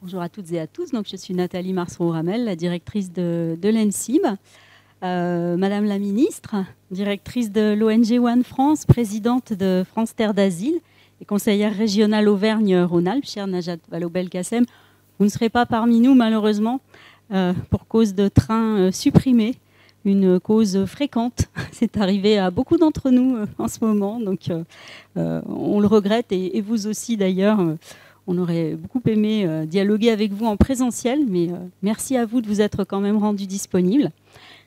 Bonjour à toutes et à tous. Donc, je suis Nathalie Marceau-Ramel, la directrice de l'ENSIB. Madame la ministre, directrice de l'ONG One France, présidente de France Terre d'Asile et conseillère régionale Auvergne-Rhône-Alpes, chère Najat Vallaud-Belkacem, vous ne serez pas parmi nous, malheureusement, pour cause de trains supprimés. Une cause fréquente. C'est arrivé à beaucoup d'entre nous en ce moment. Donc, on le regrette, et vous aussi d'ailleurs. On aurait beaucoup aimé dialoguer avec vous en présentiel, mais merci à vous de vous être quand même rendu disponible.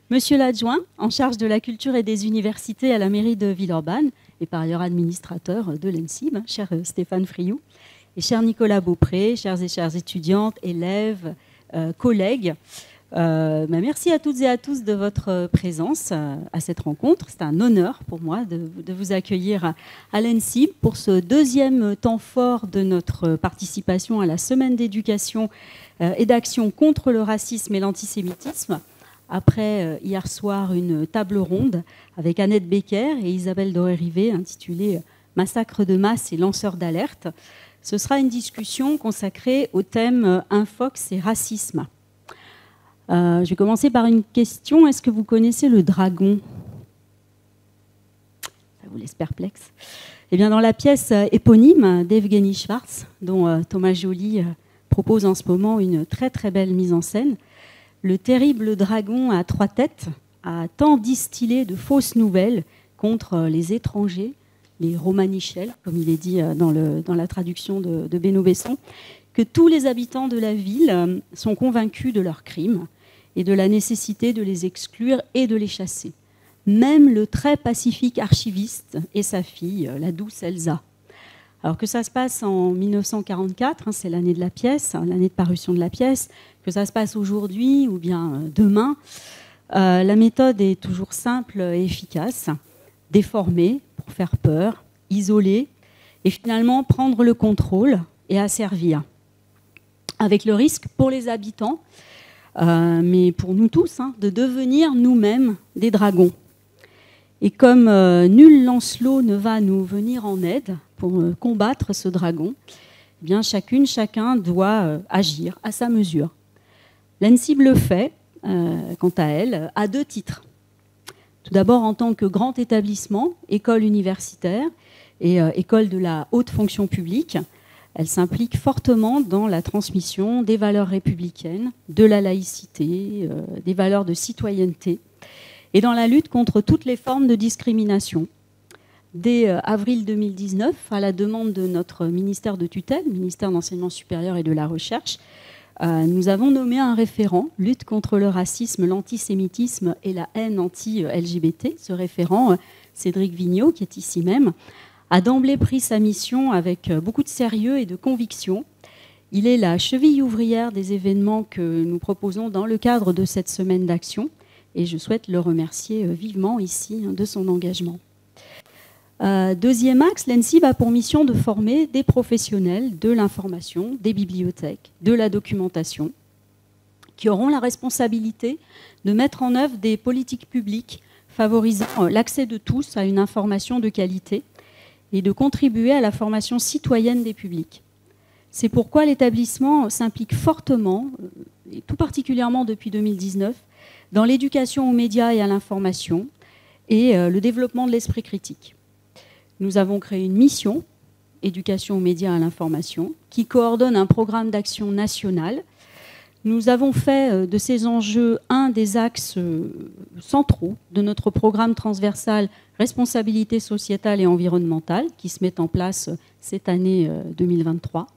Monsieur l'adjoint, en charge de la culture et des universités à la mairie de Villeurbanne, et par ailleurs administrateur de l'ENSIB, cher Stéphane Friou, et cher Nicolas Beaupré, chers et chères étudiantes, élèves, collègues, merci à toutes et à tous de votre présence à cette rencontre. C'est un honneur pour moi de vous accueillir à l'ENSIB pour ce deuxième temps fort de notre participation à la semaine d'éducation et d'action contre le racisme et l'antisémitisme. Après hier soir une table ronde avec Annette Becker et Isabelle Doré-Rivet intitulée « Massacre de masse et lanceurs d'alerte », ce sera une discussion consacrée au thème « Infox et racisme ». Je vais commencer par une question. Est-ce que vous connaissez le dragon? Ça vous laisse perplexe. Eh bien, dans la pièce éponyme d'Evgeny Schwartz, dont Thomas Joly propose en ce moment une très très belle mise en scène, le terrible dragon à 3 têtes a tant distillé de fausses nouvelles contre les étrangers, les romanichels, comme il est dit dans la traduction de Benoît Besson, que tous les habitants de la ville sont convaincus de leurs crimes et de la nécessité de les exclure et de les chasser. Même le très pacifique archiviste et sa fille, la douce Elsa. Alors que ça se passe en 1944, c'est l'année de la pièce, l'année de parution de la pièce, que ça se passe aujourd'hui ou bien demain, la méthode est toujours simple et efficace. Déformer pour faire peur, isoler et finalement prendre le contrôle et asservir. Avec le risque pour les habitants, mais pour nous tous, de devenir nous-mêmes des dragons. Et comme nul Lancelot ne va nous venir en aide pour combattre ce dragon, eh bien chacun doit agir à sa mesure. L'ENSIB le fait, quant à elle, à 2 titres. Tout d'abord en tant que grand établissement, école universitaire et école de la haute fonction publique, elle s'implique fortement dans la transmission des valeurs républicaines, de la laïcité, des valeurs de citoyenneté et dans la lutte contre toutes les formes de discrimination. Dès avril 2019, à la demande de notre ministère de tutelle, ministère de l'Enseignement supérieur et de la Recherche, nous avons nommé un référent lutte contre le racisme, l'antisémitisme et la haine anti-LGBT. Ce référent, Cédric Vigneault, qui est ici même, a d'emblée pris sa mission avec beaucoup de sérieux et de conviction. Il est la cheville ouvrière des événements que nous proposons dans le cadre de cette semaine d'action et je souhaite le remercier vivement ici de son engagement. Deuxième axe, l'ENSIB a pour mission de former des professionnels de l'information, des bibliothèques, de la documentation, qui auront la responsabilité de mettre en œuvre des politiques publiques favorisant l'accès de tous à une information de qualité et de contribuer à la formation citoyenne des publics. C'est pourquoi l'établissement s'implique fortement, et tout particulièrement depuis 2019, dans l'éducation aux médias et à l'information et le développement de l'esprit critique. Nous avons créé une mission, éducation aux médias et à l'information, qui coordonne un programme d'action national. Nous avons fait de ces enjeux un des axes centraux de notre programme transversal responsabilité sociétale et environnementale qui se met en place cette année 2023.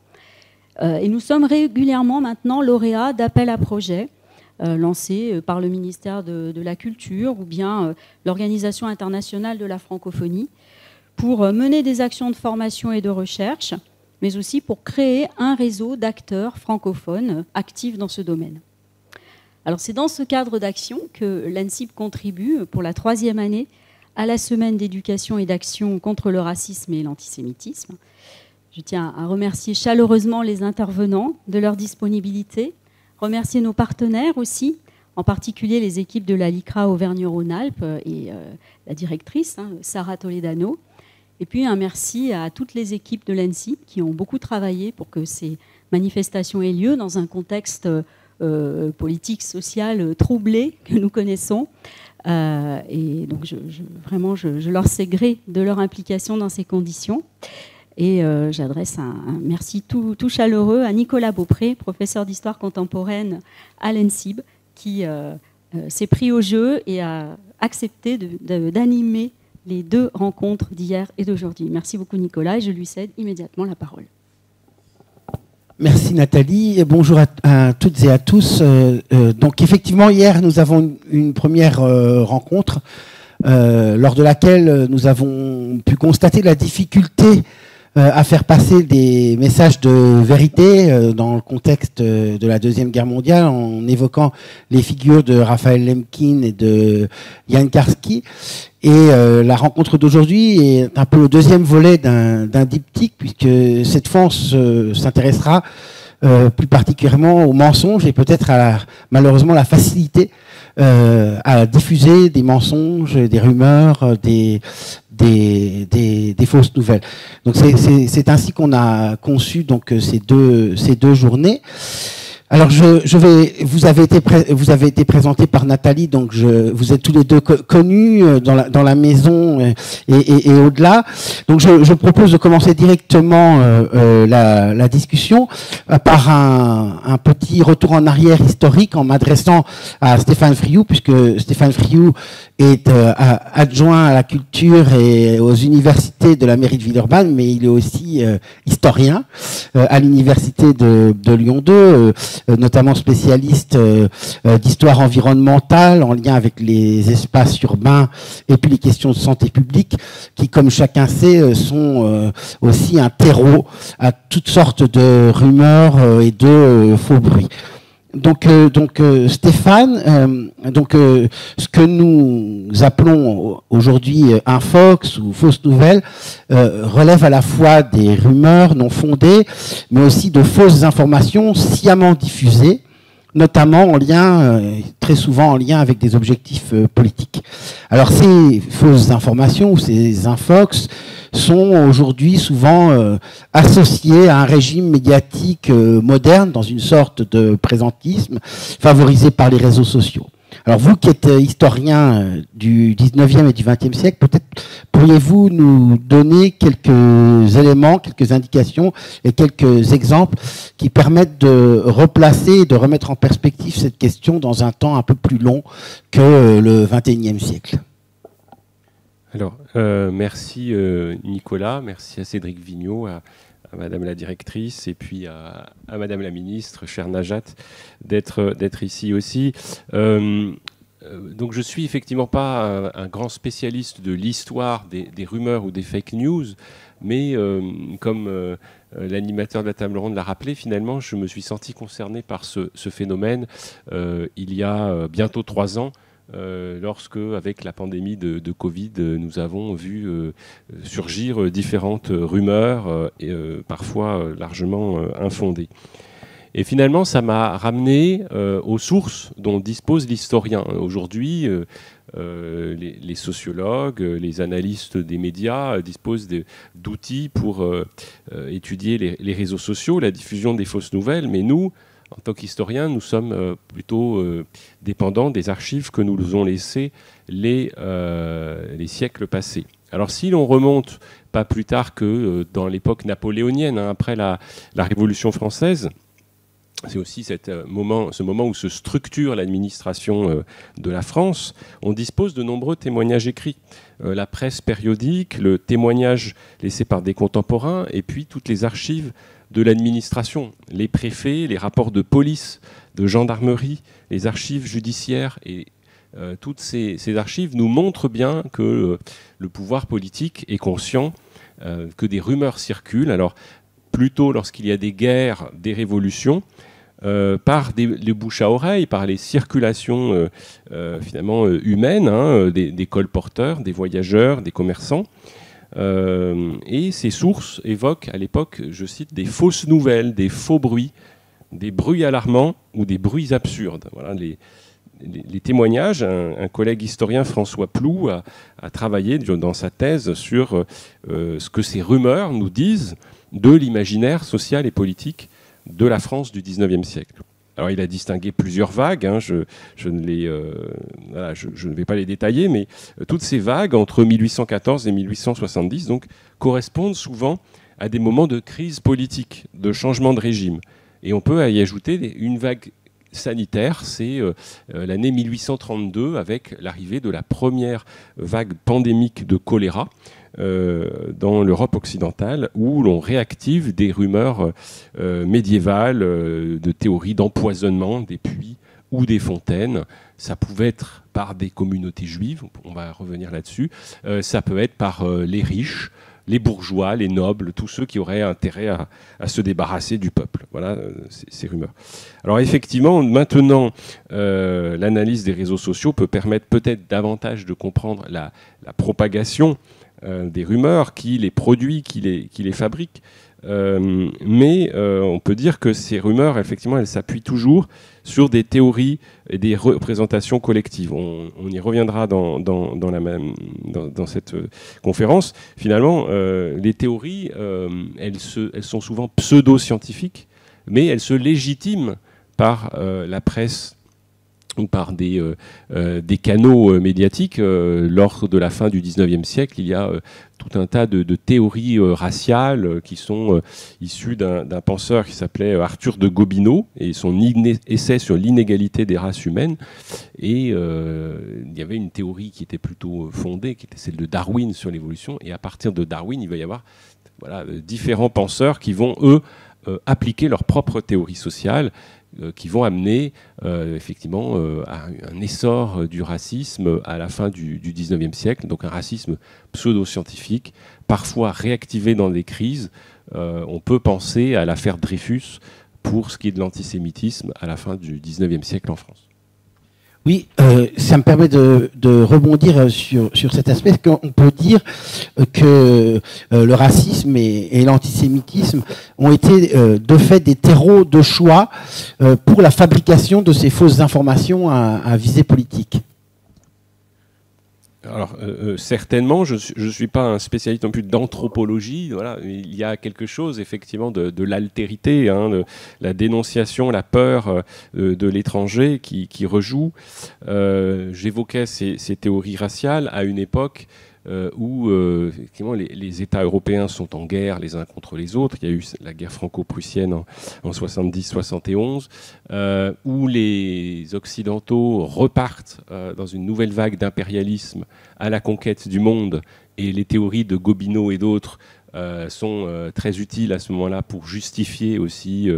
Et nous sommes régulièrement maintenant lauréats d'appels à projets lancés par le ministère de la Culture ou bien l'Organisation internationale de la francophonie pour mener des actions de formation et de recherche, mais aussi pour créer un réseau d'acteurs francophones actifs dans ce domaine. Alors c'est dans ce cadre d'action que l'ENSIB contribue pour la 3e année à la semaine d'éducation et d'action contre le racisme et l'antisémitisme. Je tiens à remercier chaleureusement les intervenants de leur disponibilité, remercier nos partenaires aussi, en particulier les équipes de la LICRA Auvergne-Rhône-Alpes et la directrice, Sarah Toledano. Et puis un merci à toutes les équipes de l'ENSIB qui ont beaucoup travaillé pour que ces manifestation ait lieu dans un contexte politique, social troublé que nous connaissons. Et donc vraiment, je leur sais gré de leur implication dans ces conditions. Et j'adresse un merci tout chaleureux à Nicolas Beaupré, professeur d'histoire contemporaine à l'ENSIB, qui s'est pris au jeu et a accepté d'animer les 2 rencontres d'hier et d'aujourd'hui. Merci beaucoup Nicolas, et je lui cède immédiatement la parole. Merci Nathalie, et bonjour à toutes et à tous. Donc effectivement, hier, nous avons une première rencontre lors de laquelle nous avons pu constater la difficulté à faire passer des messages de vérité dans le contexte de la Deuxième Guerre mondiale, en évoquant les figures de Raphaël Lemkin et de Jan Karski. Et la rencontre d'aujourd'hui est un peu le deuxième volet d'un diptyque, puisque cette fois on s'intéressera plus particulièrement aux mensonges et peut-être à malheureusement la facilité à diffuser des mensonges, des rumeurs, des fausses nouvelles. Donc c'est ainsi qu'on a conçu donc ces deux journées. Alors vous avez été présenté par Nathalie, donc vous êtes tous les deux connus dans la maison et au-delà. Donc je propose de commencer directement la discussion par un petit retour en arrière historique en m'adressant à Stéphane Friou, puisque Stéphane Friou est adjoint à la culture et aux universités de la mairie de Villeurbanne, mais il est aussi historien à l'université de Lyon 2. Notamment spécialiste d'histoire environnementale en lien avec les espaces urbains et puis les questions de santé publique qui, comme chacun sait, sont aussi un terreau à toutes sortes de rumeurs et de faux bruits. Donc Stéphane, ce que nous appelons aujourd'hui infox ou fausses nouvelles relève à la fois des rumeurs non fondées, mais aussi de fausses informations sciemment diffusées, notamment en lien, très souvent en lien avec des objectifs politiques. Alors ces fausses informations ou ces infox sont aujourd'hui souvent associés à un régime médiatique moderne, dans une sorte de présentisme favorisé par les réseaux sociaux. Alors vous qui êtes historien du 19e et du 20e siècle, peut-être pourriez-vous nous donner quelques éléments, quelques indications et quelques exemples qui permettent de replacer et de remettre en perspective cette question dans un temps un peu plus long que le 21e siècle. Alors, merci Nicolas, merci à Cédric Vigneault, à Madame la directrice et puis à Madame la ministre, chère Najat, d'être ici aussi. Donc je suis effectivement pas un grand spécialiste de l'histoire des rumeurs ou des fake news, mais comme l'animateur de la table ronde l'a rappelé, finalement, je me suis senti concerné par ce phénomène il y a bientôt 3 ans, lorsque, avec la pandémie de Covid, nous avons vu surgir différentes rumeurs, parfois largement infondées. Et finalement, ça m'a ramené aux sources dont dispose l'historien. Aujourd'hui, les sociologues, les analystes des médias disposent d'outils pour étudier les réseaux sociaux, la diffusion des fausses nouvelles, mais nous, en tant qu'historiens, nous sommes plutôt dépendants des archives que nous ont laissées les siècles passés. Alors si l'on remonte pas plus tard que dans l'époque napoléonienne, après la Révolution française, c'est aussi ce moment où se structure l'administration de la France, on dispose de nombreux témoignages écrits. La presse périodique, le témoignage laissé par des contemporains, et puis toutes les archives de l'administration, les préfets, les rapports de police, de gendarmerie, les archives judiciaires. Et toutes ces archives nous montrent bien que le pouvoir politique est conscient que des rumeurs circulent. Alors, plutôt lorsqu'il y a des guerres, des révolutions, par les bouche à oreille, par les circulations finalement humaines, des colporteurs, des voyageurs, des commerçants. Et ces sources évoquent à l'époque, je cite, des fausses nouvelles, des faux bruits, des bruits alarmants ou des bruits absurdes. Voilà les témoignages. Un collègue historien, François Plou, a travaillé dans sa thèse sur ce que ces rumeurs nous disent de l'imaginaire social et politique de la France du XIXe siècle. Alors il a distingué plusieurs vagues, hein, je ne vais pas les détailler, mais toutes ces vagues entre 1814 et 1870 donc, correspondent souvent à des moments de crise politique, de changement de régime. Et on peut y ajouter une vague sanitaire, c'est l'année 1832 avec l'arrivée de la première vague pandémique de choléra dans l'Europe occidentale, où l'on réactive des rumeurs médiévales de théories d'empoisonnement des puits ou des fontaines. Ça pouvait être par des communautés juives, on va revenir là-dessus, ça peut être par les riches, les bourgeois, les nobles, tous ceux qui auraient intérêt à se débarrasser du peuple. Voilà ces rumeurs. Alors effectivement, maintenant, l'analyse des réseaux sociaux peut permettre peut-être davantage de comprendre la propagation des rumeurs, qui les produit, qui les fabrique. Mais on peut dire que ces rumeurs, effectivement, elles s'appuient toujours sur des théories et des représentations collectives. On y reviendra dans cette conférence. Finalement, les théories, elles sont souvent pseudo-scientifiques, mais elles se légitiment par la presse ou par des canaux médiatiques. Lors de la fin du XIXe siècle, il y a tout un tas de théories raciales qui sont issues d'un penseur qui s'appelait Arthur de Gobineau et son essai sur l'inégalité des races humaines. Et il y avait une théorie qui était plutôt fondée, qui était celle de Darwin sur l'évolution. Et à partir de Darwin, il va y avoir différents penseurs qui vont, eux, appliquer leur propre théorie sociale, qui vont amener effectivement à un essor du racisme à la fin du XIXe siècle, donc un racisme pseudo-scientifique, parfois réactivé dans des crises. On peut penser à l'affaire Dreyfus pour ce qui est de l'antisémitisme à la fin du XIXe siècle en France. Oui, ça me permet de rebondir sur cet aspect. On peut dire que le racisme et l'antisémitisme ont été de fait des terreaux de choix pour la fabrication de ces fausses informations à visée politique. Alors, certainement, je ne suis pas un spécialiste non plus d'anthropologie. Voilà, il y a quelque chose, effectivement, de l'altérité, hein, de la dénonciation, la peur de l'étranger qui rejoue. J'évoquais ces théories raciales à une époque où effectivement les États européens sont en guerre les uns contre les autres. Il y a eu la guerre franco-prussienne en 70-71, où les Occidentaux repartent dans une nouvelle vague d'impérialisme à la conquête du monde, et les théories de Gobineau et d'autres sont très utiles à ce moment-là pour justifier aussi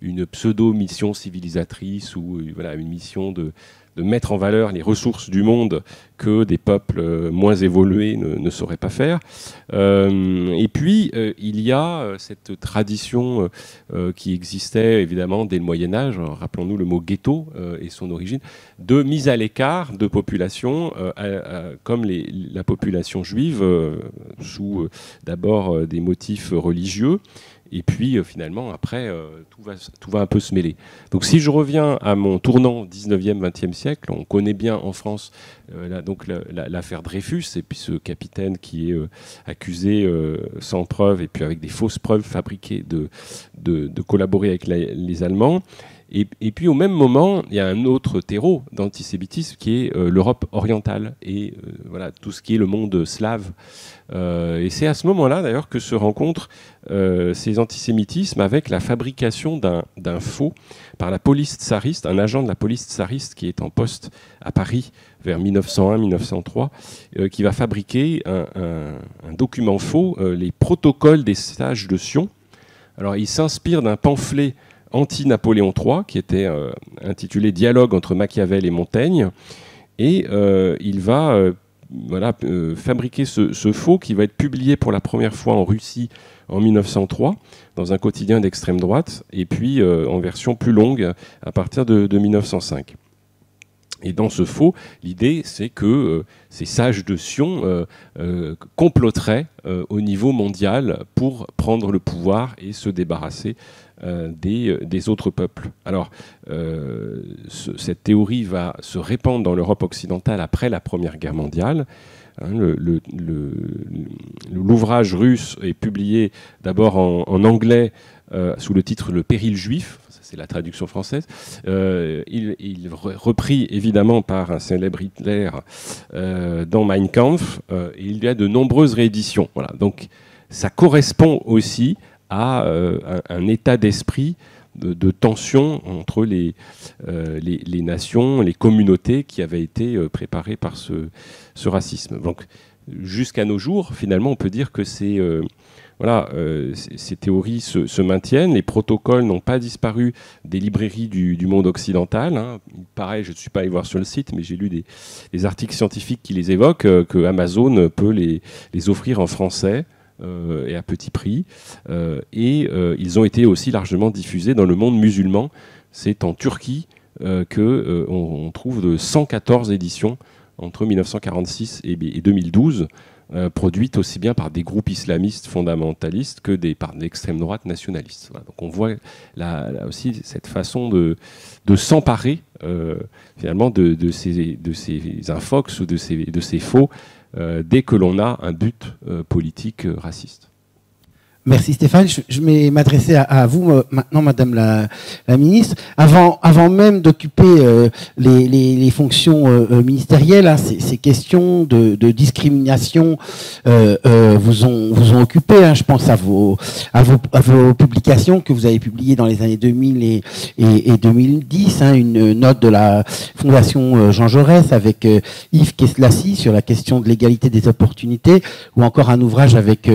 une pseudo-mission civilisatrice ou une mission de mettre en valeur les ressources du monde que des peuples moins évolués ne sauraient pas faire. Et puis, il y a cette tradition qui existait évidemment dès le Moyen-Âge, rappelons-nous le mot ghetto et son origine, de mise à l'écart de populations comme la population juive, sous d'abord des motifs religieux. Et puis, finalement, après, tout va un peu se mêler. Donc, si je reviens à mon tournant 19e, 20e siècle, on connaît bien en France l'affaire Dreyfus, et puis ce capitaine qui est accusé sans preuve, et puis avec des fausses preuves fabriquées de collaborer avec les Allemands. Et puis au même moment, il y a un autre terreau d'antisémitisme qui est l'Europe orientale et tout ce qui est le monde slave. Et c'est à ce moment-là d'ailleurs que se rencontrent ces antisémitismes avec la fabrication d'un faux par la police tsariste, un agent de la police tsariste qui est en poste à Paris vers 1901-1903, qui va fabriquer un document faux, les protocoles des sages de Sion. Alors il s'inspire d'un pamphlet anti-Napoléon III, qui était intitulé « Dialogue entre Machiavel et Montaigne ». Et il va fabriquer ce faux qui va être publié pour la première fois en Russie en 1903, dans un quotidien d'extrême droite, et puis en version plus longue à partir de 1905. Et dans ce faux, l'idée, c'est que ces sages de Sion comploteraient au niveau mondial pour prendre le pouvoir et se débarrasser des autres peuples. Alors, cette théorie va se répandre dans l'Europe occidentale après la Première Guerre mondiale. L'ouvrage russe est publié d'abord en anglais sous le titre Le Péril juif. C'est la traduction française. Il repris évidemment par un célèbre Hitler dans Mein Kampf. Et il y a de nombreuses rééditions. Voilà. Donc ça correspond aussi à un état d'esprit de tension entre les nations, les communautés qui avaient été préparées par ce racisme. Donc jusqu'à nos jours, finalement, on peut dire que ces théories se maintiennent. Les protocoles n'ont pas disparu des librairies du monde occidental. Hein. Pareil, je ne suis pas allé voir sur le site, mais j'ai lu des articles scientifiques qui les évoquent, que Amazon peut les offrir en français et à petit prix. Ils ont été aussi largement diffusés dans le monde musulman. C'est en Turquie qu'on trouve de 114 éditions entre 1946 et 2012, produites aussi bien par des groupes islamistes fondamentalistes que par l'extrême droite nationaliste. Voilà. Donc on voit là aussi cette façon de s'emparer finalement de ces infox ou de ces faux dès que l'on a un but politique raciste. Merci Stéphane. Je vais m'adresser à vous maintenant, Madame la ministre. Avant même d'occuper les fonctions ministérielles, hein, ces questions de discrimination vous ont occupé. Hein, je pense à vos publications que vous avez publiées dans les années 2000 et 2010. Hein, une note de la Fondation Jean Jaurès avec Yves Keslassi sur la question de l'égalité des opportunités, ou encore un ouvrage avec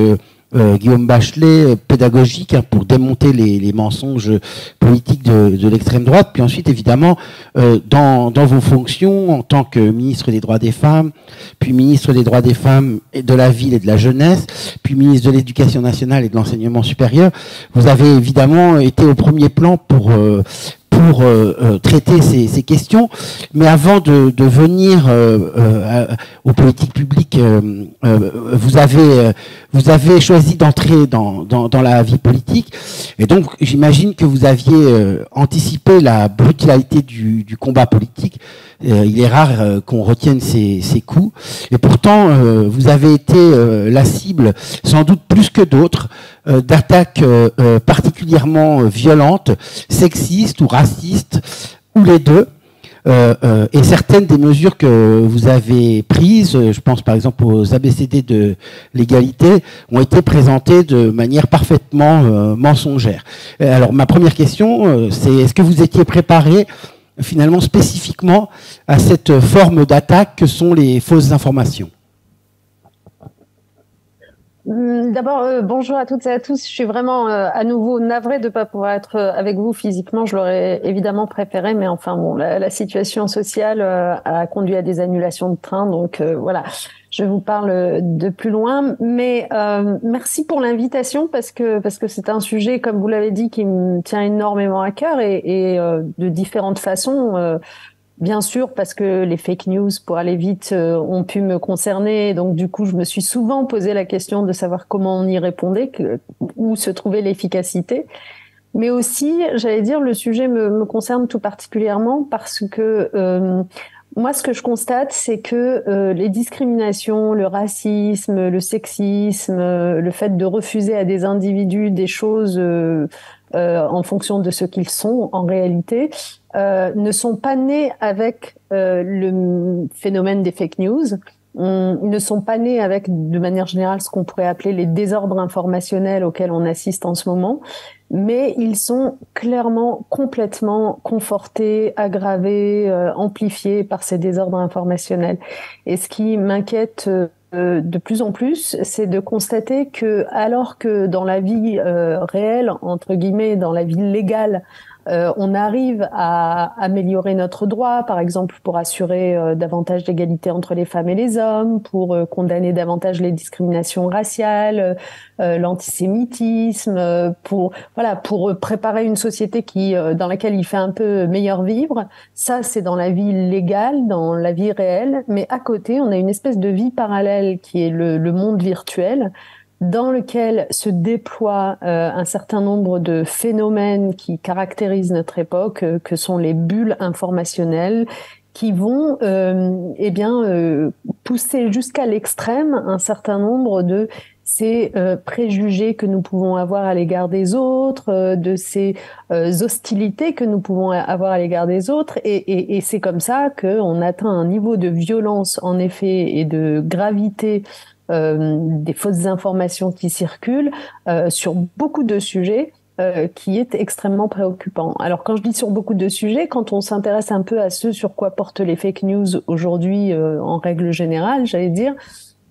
Guillaume Bachelet, pédagogique, hein, pour démonter les mensonges politiques de l'extrême droite. Puis ensuite, évidemment, dans vos fonctions en tant que ministre des droits des femmes, puis ministre des droits des femmes et de la ville et de la jeunesse, puis ministre de l'éducation nationale et de l'enseignement supérieur, vous avez évidemment été au premier plan pour traiter ces questions. Mais avant de venir aux politiques publiques, vous avez choisi d'entrer dans la vie politique. Et donc, j'imagine que vous aviez anticipé la brutalité du combat politique. Il est rare qu'on retienne ces coups. Et pourtant, vous avez été la cible, sans doute plus que d'autres, d'attaques particulièrement violentes, sexistes ou racistes, ou les deux. Et certaines des mesures que vous avez prises, je pense par exemple aux ABCD de l'égalité, ont été présentées de manière parfaitement mensongère. Alors ma première question, c'est est-ce que vous étiez préparé finalement spécifiquement à cette forme d'attaque que sont les fausses informations? D'abord, bonjour à toutes et à tous. Je suis vraiment à nouveau navrée de ne pas pouvoir être avec vous physiquement. Je l'aurais évidemment préféré, mais enfin bon, la situation sociale a conduit à des annulations de train, donc voilà. Je vous parle de plus loin, mais merci pour l'invitation parce que c'est un sujet, comme vous l'avez dit, qui me tient énormément à cœur et de différentes façons. Bien sûr, parce que les fake news, pour aller vite, ont pu me concerner. Donc, du coup, je me suis souvent posé la question de savoir comment on y répondait, où se trouvait l'efficacité. Mais aussi, j'allais dire, le sujet me concerne tout particulièrement parce que moi, ce que je constate, c'est que les discriminations, le racisme, le sexisme, le fait de refuser à des individus des choses en fonction de ce qu'ils sont en réalité, ne sont pas nés avec le phénomène des fake news. Ils ne sont pas nés avec, de manière générale, ce qu'on pourrait appeler les désordres informationnels auxquels on assiste en ce moment, mais ils sont clairement complètement confortés, aggravés, amplifiés par ces désordres informationnels. Et ce qui m'inquiète de plus en plus, c'est de constater que, alors que dans la vie réelle, entre guillemets, dans la vie légale, on arrive à améliorer notre droit, par exemple pour assurer davantage d'égalité entre les femmes et les hommes, pour condamner davantage les discriminations raciales, l'antisémitisme, pour préparer une société dans laquelle il fait un peu meilleur vivre. Ça, c'est dans la vie légale, dans la vie réelle. Mais à côté, on a une espèce de vie parallèle qui est le monde virtuel, dans lequel se déploient un certain nombre de phénomènes qui caractérisent notre époque, que sont les bulles informationnelles, qui vont pousser jusqu'à l'extrême un certain nombre de ces préjugés que nous pouvons avoir à l'égard des autres, de ces hostilités que nous pouvons avoir à l'égard des autres. Et c'est comme ça qu'on atteint un niveau de violence, en effet, et de gravité des fausses informations qui circulent sur beaucoup de sujets qui est extrêmement préoccupant. Alors quand je dis sur beaucoup de sujets, quand on s'intéresse un peu à ce sur quoi portent les fake news aujourd'hui en règle générale, j'allais dire,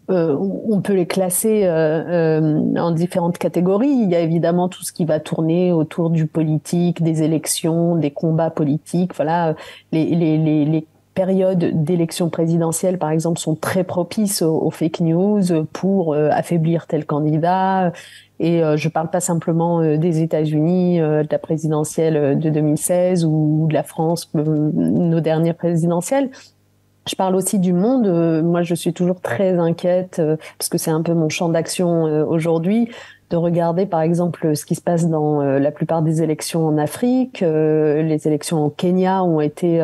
on peut les classer en différentes catégories. Il y a évidemment tout ce qui va tourner autour du politique, des élections, des combats politiques. Voilà, les périodes d'élections présidentielles, par exemple, sont très propices aux fake news pour affaiblir tel candidat. Et je parle pas simplement des États-Unis, de la présidentielle de 2016 ou de la France, nos dernières présidentielles. Je parle aussi du monde. Moi, je suis toujours très inquiète, parce que c'est un peu mon champ d'action aujourd'hui, de regarder par exemple ce qui se passe dans la plupart des élections en Afrique. Les élections au Kenya ont été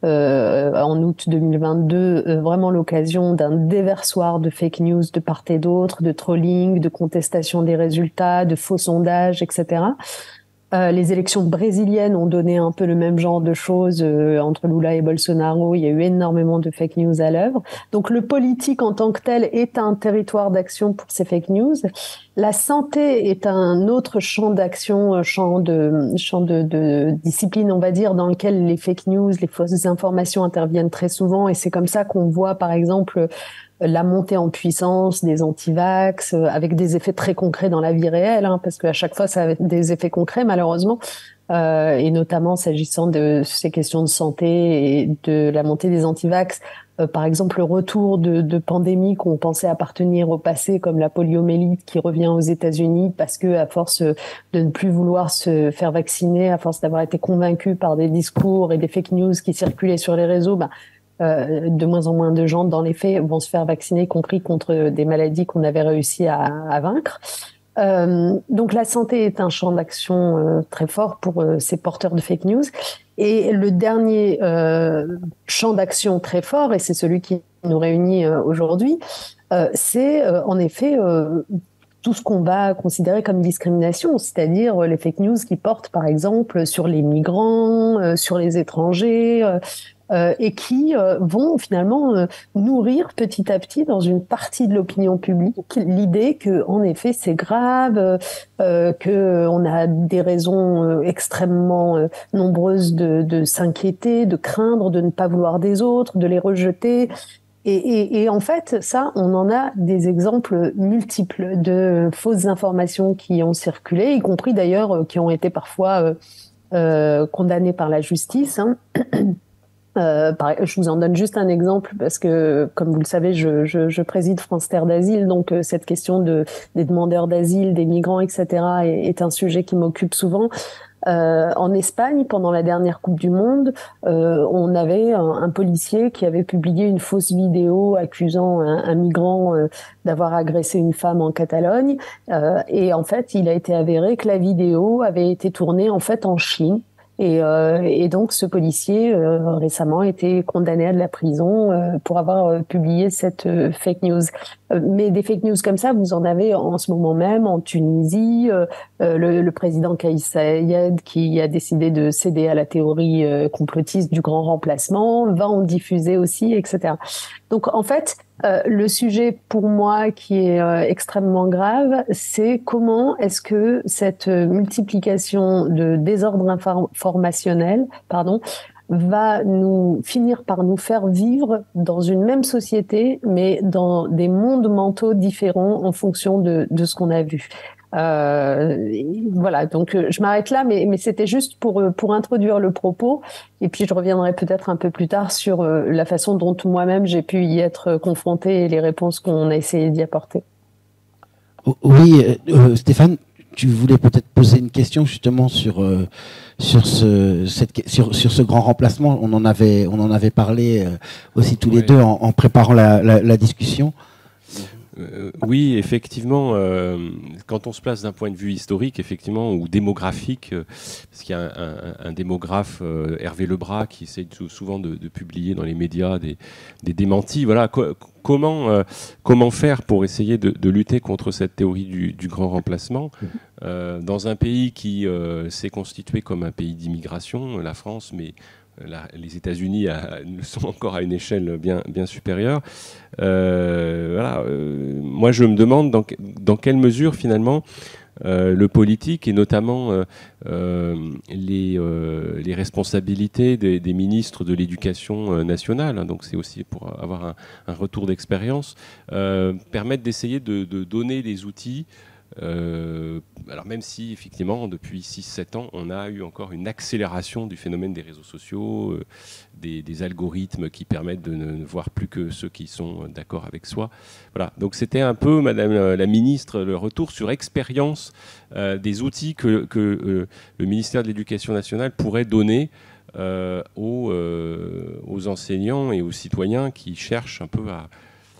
en août 2022 vraiment l'occasion d'un déversoir de fake news de part et d'autre, de trolling, de contestation des résultats, de faux sondages, etc. Les élections brésiliennes ont donné un peu le même genre de choses entre Lula et Bolsonaro. Il y a eu énormément de fake news à l'œuvre. Donc le politique en tant que tel est un territoire d'action pour ces fake news. La santé est un autre champ d'action, champ de discipline, on va dire, dans lequel les fake news, les fausses informations interviennent très souvent. Et c'est comme ça qu'on voit, par exemple, la montée en puissance des anti-vax, avec des effets très concrets dans la vie réelle, hein, parce qu'à chaque fois, ça a des effets concrets, malheureusement, et notamment s'agissant de ces questions de santé et de la montée des anti-vax. Par exemple, le retour de pandémies qu'on pensait appartenir au passé, comme la poliomyélite qui revient aux États-Unis, parce que à force de ne plus vouloir se faire vacciner, à force d'avoir été convaincu par des discours et des fake news qui circulaient sur les réseaux, de moins en moins de gens, dans les faits, vont se faire vacciner, y compris contre des maladies qu'on avait réussi à vaincre. Donc la santé est un champ d'action très fort pour ces porteurs de fake news. Et le dernier champ d'action très fort, et c'est celui qui nous réunit aujourd'hui, c'est en effet tout ce qu'on va considérer comme discrimination, c'est-à-dire les fake news qui portent par exemple sur les migrants, sur les étrangers, et qui vont finalement nourrir petit à petit dans une partie de l'opinion publique l'idée que en effet c'est grave, que on a des raisons extrêmement nombreuses de s'inquiéter, de craindre, de ne pas vouloir des autres, de les rejeter. Et en fait, ça, on en a des exemples multiples de fausses informations qui ont circulé, y compris d'ailleurs qui ont été parfois condamnées par la justice, hein. Je vous en donne juste un exemple parce que, comme vous le savez, je préside France Terre d'Asile, donc cette question des demandeurs d'asile, des migrants, etc. est un sujet qui m'occupe souvent. En Espagne, pendant la dernière Coupe du Monde, on avait un policier qui avait publié une fausse vidéo accusant un migrant d'avoir agressé une femme en Catalogne. Et en fait, il a été avéré que la vidéo avait été tournée en fait en Chine. Et donc, ce policier récemment a été condamné à de la prison pour avoir publié cette fake news. Mais des fake news comme ça, vous en avez en ce moment même en Tunisie. Le président Kais Saied, qui a décidé de céder à la théorie complotiste du grand remplacement, va en diffuser aussi, etc. Donc, en fait, le sujet pour moi qui est extrêmement grave, c'est comment est-ce que cette multiplication de désordre informationnel, va nous finir par nous faire vivre dans une même société, mais dans des mondes mentaux différents en fonction de ce qu'on a vu. Voilà, donc je m'arrête là, mais c'était juste pour introduire le propos, et puis je reviendrai peut-être un peu plus tard sur la façon dont moi-même j'ai pu y être confrontée et les réponses qu'on a essayé d'y apporter. Oui, Stéphane, tu voulais peut-être poser une question justement sur ce grand remplacement. On en avait parlé aussi tous les deux en préparant la discussion. Oui, effectivement, quand on se place d'un point de vue historique, effectivement, ou démographique, parce qu'il y a un démographe, Hervé Lebras, qui essaie souvent de publier dans les médias des démentis. Voilà, comment faire pour essayer de lutter contre cette théorie du grand remplacement dans un pays qui s'est constitué comme un pays d'immigration, la France, mais les États-Unis sont encore à une échelle bien supérieure. Voilà, moi, je me demande dans quelle mesure, finalement, le politique et notamment les responsabilités des ministres de l'Éducation nationale, hein, donc c'est aussi pour avoir un retour d'expérience, permettent d'essayer de donner les outils. Alors même si effectivement depuis 6-7 ans on a eu encore une accélération du phénomène des réseaux sociaux, des algorithmes qui permettent de ne voir plus que ceux qui sont d'accord avec soi. Voilà, donc c'était un peu, Madame la Ministre, le retour sur expérience des outils que le ministère de l'Éducation nationale pourrait donner aux enseignants et aux citoyens qui cherchent un peu à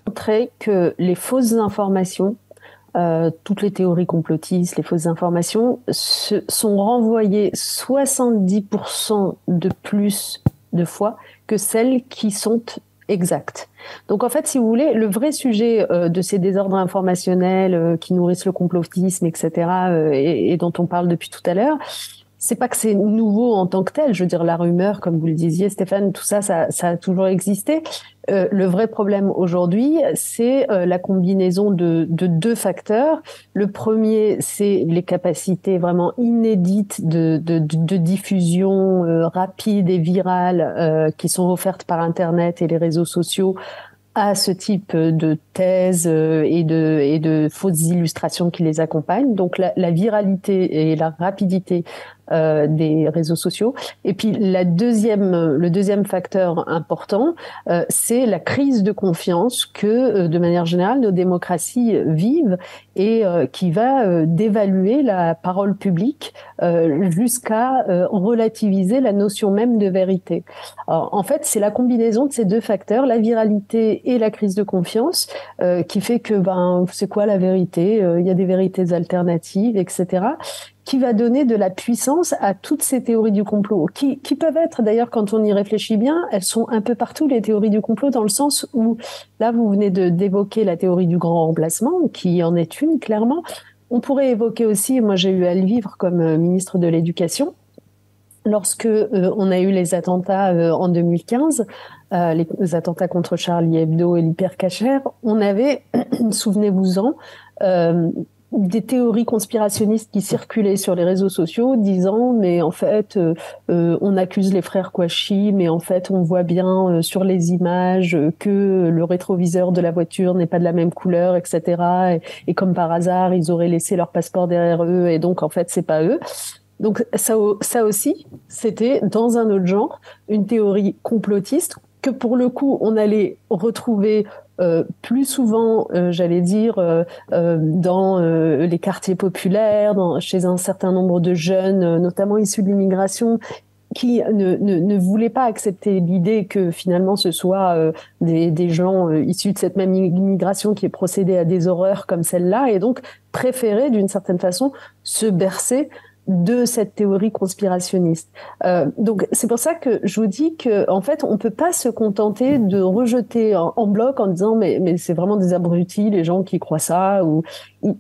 montrer que les fausses informations, toutes les théories complotistes, les fausses informations, sont renvoyées 70% de plus de fois que celles qui sont exactes. Donc en fait, si vous voulez, le vrai sujet de ces désordres informationnels qui nourrissent le complotisme, etc., et dont on parle depuis tout à l'heure, c'est pas que c'est nouveau en tant que tel. Je veux dire, la rumeur, comme vous le disiez, Stéphane, tout ça a toujours existé. Le vrai problème aujourd'hui, c'est la combinaison de deux facteurs. Le premier, c'est les capacités vraiment inédites de diffusion rapide et virale qui sont offertes par Internet et les réseaux sociaux à ce type de thèses et de fausses illustrations qui les accompagnent. Donc la viralité et la rapidité des réseaux sociaux. Et puis le deuxième facteur important, c'est la crise de confiance que, de manière générale, nos démocraties vivent et qui va dévaluer la parole publique jusqu'à relativiser la notion même de vérité. Alors, en fait, c'est la combinaison de ces deux facteurs, la viralité et la crise de confiance, qui fait que, c'est quoi la vérité ? Il y a des vérités alternatives, etc., qui va donner de la puissance à toutes ces théories du complot, qui peuvent être, d'ailleurs, quand on y réfléchit bien, elles sont un peu partout, les théories du complot, dans le sens où, là, vous venez d'évoquer la théorie du grand remplacement, qui en est une, clairement. On pourrait évoquer aussi, moi j'ai eu à le vivre comme ministre de l'Éducation, lorsque on a eu les attentats en 2015, les attentats contre Charlie Hebdo et l'hypercacher, on avait, souvenez-vous-en, des théories conspirationnistes qui circulaient sur les réseaux sociaux disant mais en fait on accuse les frères Kouachi, mais en fait on voit bien sur les images que le rétroviseur de la voiture n'est pas de la même couleur, etc. Et comme par hasard ils auraient laissé leur passeport derrière eux et donc en fait c'est pas eux. Donc ça aussi c'était dans un autre genre une théorie complotiste que pour le coup on allait retrouver plus souvent, j'allais dire, dans les quartiers populaires, chez un certain nombre de jeunes, notamment issus de l'immigration, qui ne voulaient pas accepter l'idée que finalement ce soit des gens issus de cette même immigration qui aient procédé à des horreurs comme celle-là, et donc préféraient d'une certaine façon se bercer de cette théorie conspirationniste. Donc c'est pour ça que je vous dis que en fait on peut pas se contenter de rejeter en bloc en disant mais c'est vraiment des abrutis les gens qui croient ça, ou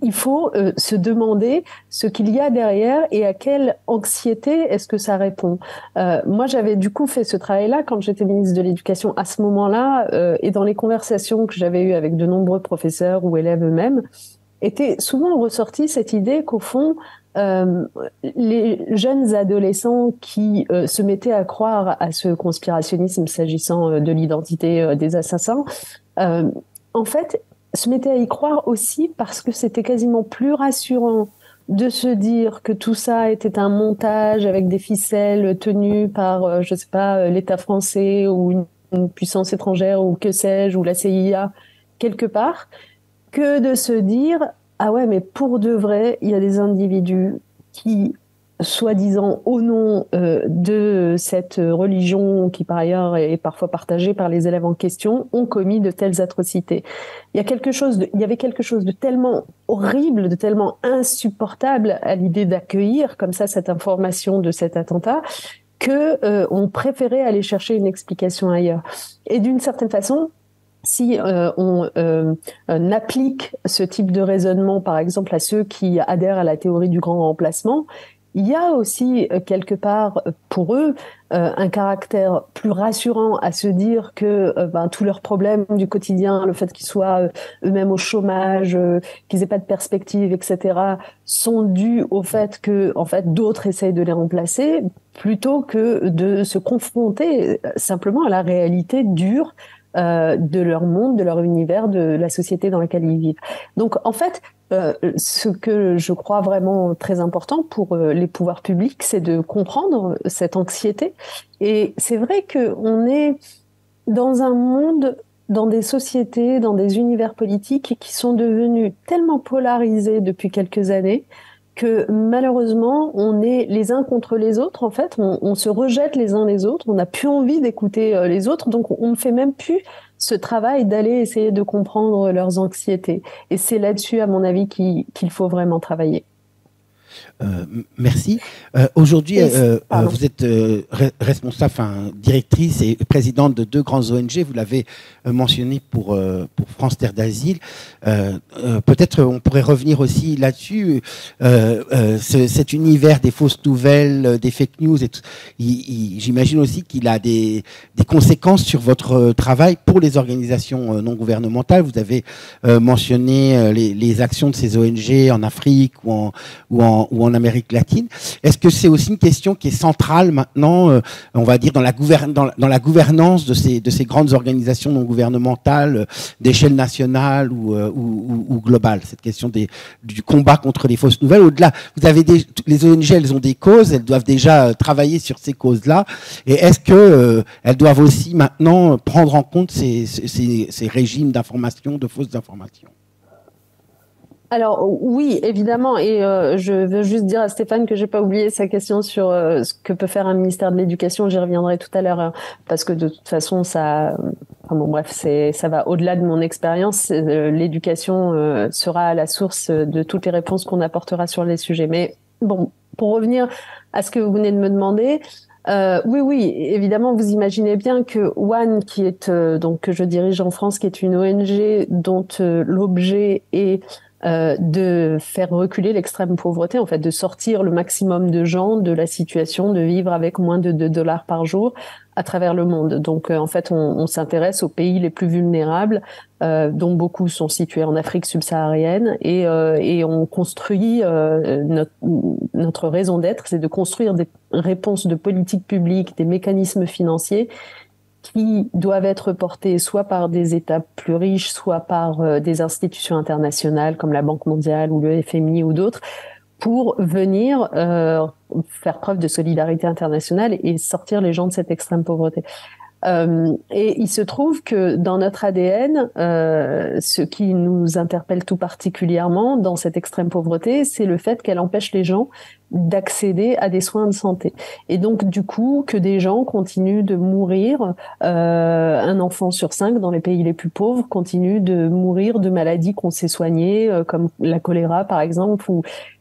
il faut se demander ce qu'il y a derrière et à quelle anxiété est-ce que ça répond. Moi j'avais du coup fait ce travail-là quand j'étais ministre de l'Éducation à ce moment-là, et dans les conversations que j'avais eues avec de nombreux professeurs ou élèves eux-mêmes, était souvent ressortie cette idée qu'au fond les jeunes adolescents qui se mettaient à croire à ce conspirationnisme s'agissant de l'identité des assassins, en fait, se mettaient à y croire aussi parce que c'était quasiment plus rassurant de se dire que tout ça était un montage avec des ficelles tenues par, je sais pas, l'État français ou une puissance étrangère ou que sais-je, ou la CIA, quelque part, que de se dire ah ouais, mais pour de vrai, il y a des individus qui soi-disant au nom de cette religion qui par ailleurs est parfois partagée par les élèves en question, ont commis de telles atrocités. Il y avait quelque chose de tellement horrible, de tellement insupportable à l'idée d'accueillir comme ça cette information de cet attentat que on préférait aller chercher une explication ailleurs. Et d'une certaine façon, si on applique ce type de raisonnement, par exemple, à ceux qui adhèrent à la théorie du grand remplacement, il y a aussi quelque part pour eux un caractère plus rassurant à se dire que tous leurs problèmes du quotidien, le fait qu'ils soient eux-mêmes au chômage, qu'ils aient pas de perspective, etc., sont dus au fait que en fait d'autres essayent de les remplacer, plutôt que de se confronter simplement à la réalité dure de leur monde, de leur univers, de la société dans laquelle ils vivent. Donc, en fait, ce que je crois vraiment très important pour les pouvoirs publics, c'est de comprendre cette anxiété. Et c'est vrai qu'on est dans un monde, dans des sociétés, dans des univers politiques qui sont devenus tellement polarisés depuis quelques années que malheureusement, on est les uns contre les autres. En fait, on se rejette les uns les autres. On n'a plus envie d'écouter les autres. Donc, on ne fait même plus ce travail d'aller essayer de comprendre leurs anxiétés. Et c'est là-dessus, à mon avis, qu'il faut vraiment travailler. Merci. Aujourd'hui, vous êtes responsable, directrice et présidente de 2 grandes ONG. Vous l'avez mentionné pour France Terre d'Asile. Peut-être on pourrait revenir aussi là-dessus. Cet univers des fausses nouvelles, des fake news, et j'imagine aussi qu'il a des conséquences sur votre travail pour les organisations non gouvernementales. Vous avez mentionné les actions de ces ONG en Afrique ou en Amérique latine. Est-ce que c'est aussi une question qui est centrale maintenant, on va dire, dans la gouvernance de ces grandes organisations non gouvernementales d'échelle nationale ou globale, cette question du combat contre les fausses nouvelles? Au-delà, les ONG, elles ont des causes, elles doivent déjà travailler sur ces causes-là. Et est-ce que elles doivent aussi maintenant prendre en compte ces régimes d'information, de fausses informations? Alors oui, évidemment, et je veux juste dire à Stéphane que j'ai pas oublié sa question sur ce que peut faire un ministère de l'Éducation. J'y reviendrai tout à l'heure, parce que de toute façon, ça va au-delà de mon expérience. L'éducation sera à la source de toutes les réponses qu'on apportera sur les sujets. Mais bon, pour revenir à ce que vous venez de me demander. Oui, évidemment, vous imaginez bien que One, qui est que je dirige en France, qui est une ONG dont l'objet est de faire reculer l'extrême pauvreté, en fait, de sortir le maximum de gens de la situation de vivre avec moins de $2 par jour à travers le monde. Donc, en fait, on s'intéresse aux pays les plus vulnérables, dont beaucoup sont situés en Afrique subsaharienne, et on construit notre raison d'être, c'est de construire des réponses de politique publique, des mécanismes financiers qui doivent être portés soit par des États plus riches, soit par des institutions internationales comme la Banque mondiale ou le FMI ou d'autres, pour venir faire preuve de solidarité internationale et sortir les gens de cette extrême pauvreté. Et il se trouve que dans notre ADN, ce qui nous interpelle tout particulièrement dans cette extrême pauvreté, c'est le fait qu'elle empêche les gens d'accéder à des soins de santé. Et donc, du coup, que des gens continuent de mourir, un enfant sur 5 dans les pays les plus pauvres continue de mourir de maladies qu'on sait soigner, comme la choléra, par exemple,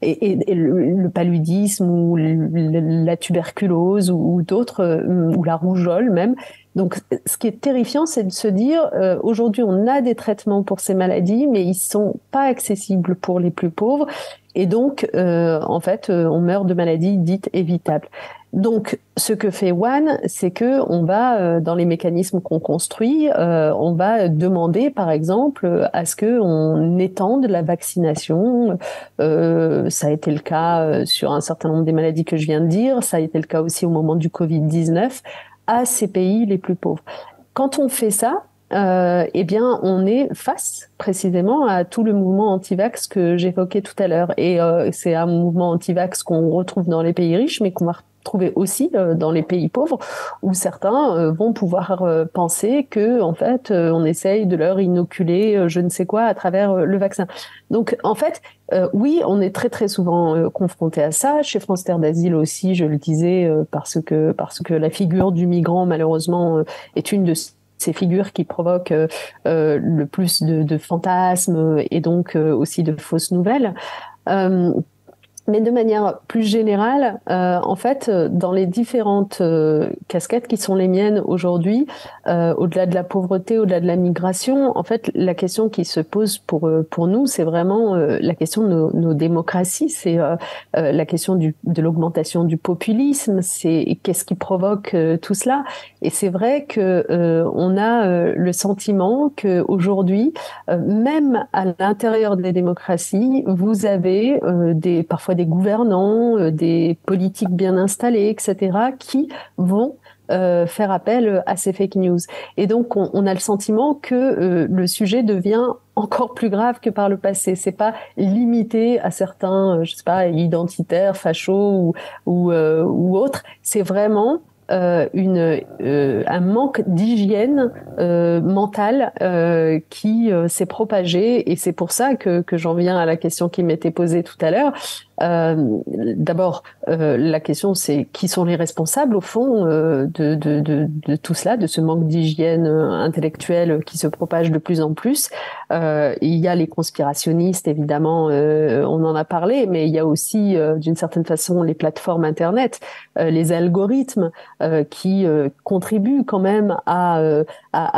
et le paludisme, ou la tuberculose, ou d'autres, ou la rougeole même. Donc, ce qui est terrifiant, c'est de se dire, aujourd'hui, on a des traitements pour ces maladies, mais ils sont pas accessibles pour les plus pauvres. Et donc, en fait, on meurt de maladies dites évitables. Donc, ce que fait One, c'est que on va, dans les mécanismes qu'on construit, on va demander, par exemple, à ce que on étende la vaccination. Ça a été le cas sur un certain nombre des maladies que je viens de dire. Ça a été le cas aussi au moment du Covid-19 à ces pays les plus pauvres. Quand on fait ça, eh bien, on est face précisément à tout le mouvement anti-vax que j'évoquais tout à l'heure. Et c'est un mouvement anti-vax qu'on retrouve dans les pays riches, mais qu'on va trouver aussi dans les pays pauvres, où certains vont pouvoir penser que en fait on essaye de leur inoculer je ne sais quoi à travers le vaccin. Donc en fait oui, on est très très souvent confronté à ça. Chez France Terre d'Asile aussi, je le disais, parce que la figure du migrant malheureusement est une de ces figures qui provoquent le plus de fantasmes et donc aussi de fausses nouvelles. Mais de manière plus générale, en fait, dans les différentes casquettes qui sont les miennes aujourd'hui, au-delà de la pauvreté, au-delà de la migration, en fait, la question qui se pose pour nous, c'est vraiment la question de nos démocraties, c'est la question de l'augmentation du populisme, c'est qu'est-ce qui provoque tout cela. Et c'est vrai que on a le sentiment que aujourd'hui, même à l'intérieur des démocraties, vous avez parfois des gouvernants, des politiques bien installés, etc., qui vont faire appel à ces fake news. Et donc, on a le sentiment que le sujet devient encore plus grave que par le passé. C'est pas limité à certains, je sais pas, identitaires, fachos ou autres. C'est vraiment un manque d'hygiène mentale qui s'est propagé, et c'est pour ça que j'en viens à la question qui m'était posée tout à l'heure. D'abord, la question c'est qui sont les responsables au fond de tout cela, de ce manque d'hygiène intellectuelle qui se propage de plus en plus. Il y a les conspirationnistes, évidemment, on en a parlé, mais il y a aussi d'une certaine façon les plateformes internet, les algorithmes qui contribuent quand même à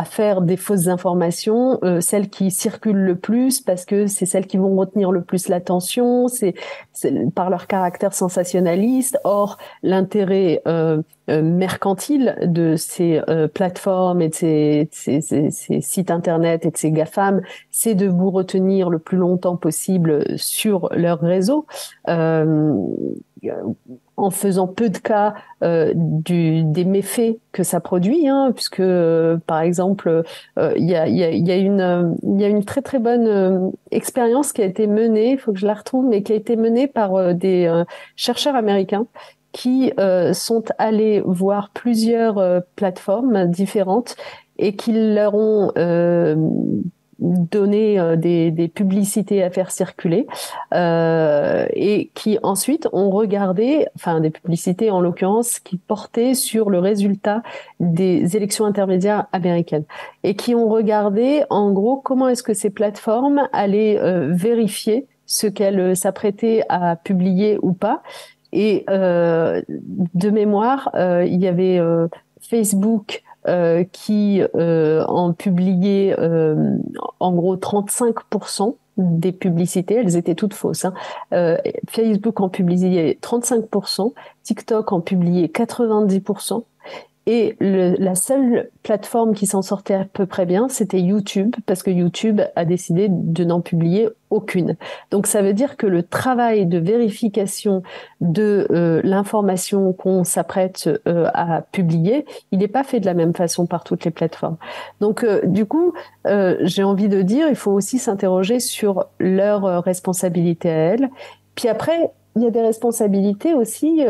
faire des fausses informations, celles qui circulent le plus parce que c'est celles qui vont retenir le plus l'attention, c'est par leur caractère sensationnaliste. Or, l'intérêt mercantile de ces plateformes et de ces sites internet et de ces GAFAM, c'est de vous retenir le plus longtemps possible sur leur réseau, en faisant peu de cas des méfaits que ça produit, puisque par exemple il y a une très très bonne expérience qui a été menée, il faut que je la retrouve, mais qui a été menée par des chercheurs américains qui sont allés voir plusieurs plateformes différentes et qui leur ont donné des publicités à faire circuler et qui ensuite ont regardé, enfin des publicités en l'occurrence qui portaient sur le résultat des élections intermédiaires américaines et qui ont regardé en gros comment est-ce que ces plateformes allaient vérifier ce qu'elles s'apprêtaient à publier ou pas. Et de mémoire, il y avait Facebook qui en publiait en gros 35% des publicités, elles étaient toutes fausses. Facebook en publiait 35%, TikTok en publiait 90%. Et la seule plateforme qui s'en sortait à peu près bien, c'était YouTube, parce que YouTube a décidé de n'en publier aucune. Donc ça veut dire que le travail de vérification de l'information qu'on s'apprête à publier, il n'est pas fait de la même façon par toutes les plateformes. Donc du coup, j'ai envie de dire, il faut aussi s'interroger sur leur responsabilité à elles. Puis après, il y a des responsabilités aussi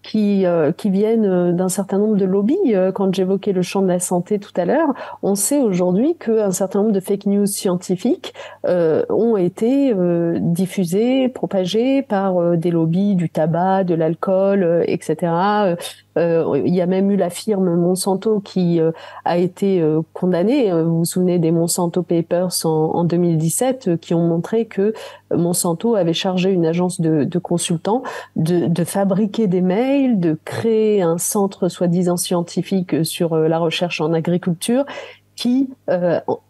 qui viennent d'un certain nombre de lobbies. Quand j'évoquais le champ de la santé tout à l'heure, on sait aujourd'hui qu'un certain nombre de fake news scientifiques ont été diffusées, propagées par des lobbies du tabac, de l'alcool, etc. Il y a même eu la firme Monsanto qui a été condamnée. Vous vous souvenez des Monsanto Papers en 2017 qui ont montré que Monsanto avait chargé une agence de consultants de fabriquer des mails, de créer un centre soi-disant scientifique sur la recherche en agriculture qui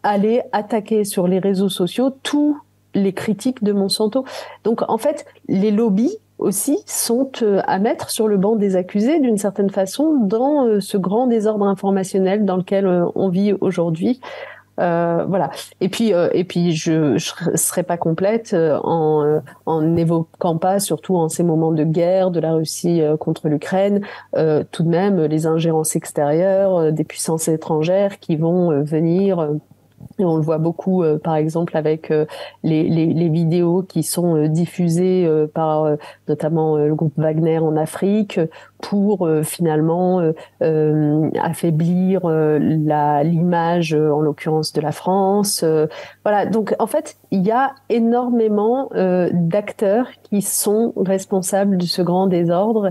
allait attaquer sur les réseaux sociaux tous les critiques de Monsanto. Donc en fait, les lobbies aussi sont à mettre sur le banc des accusés d'une certaine façon dans ce grand désordre informationnel dans lequel on vit aujourd'hui. Voilà. Et puis je serais pas complète en n'évoquant pas, surtout en ces moments de guerre de la Russie contre l'Ukraine, tout de même les ingérences extérieures des puissances étrangères qui vont venir Et on le voit beaucoup, par exemple, avec les vidéos qui sont diffusées par notamment le groupe Wagner en Afrique pour finalement affaiblir l'image, en l'occurrence de la France. Voilà, donc en fait, il y a énormément d'acteurs qui sont responsables de ce grand désordre.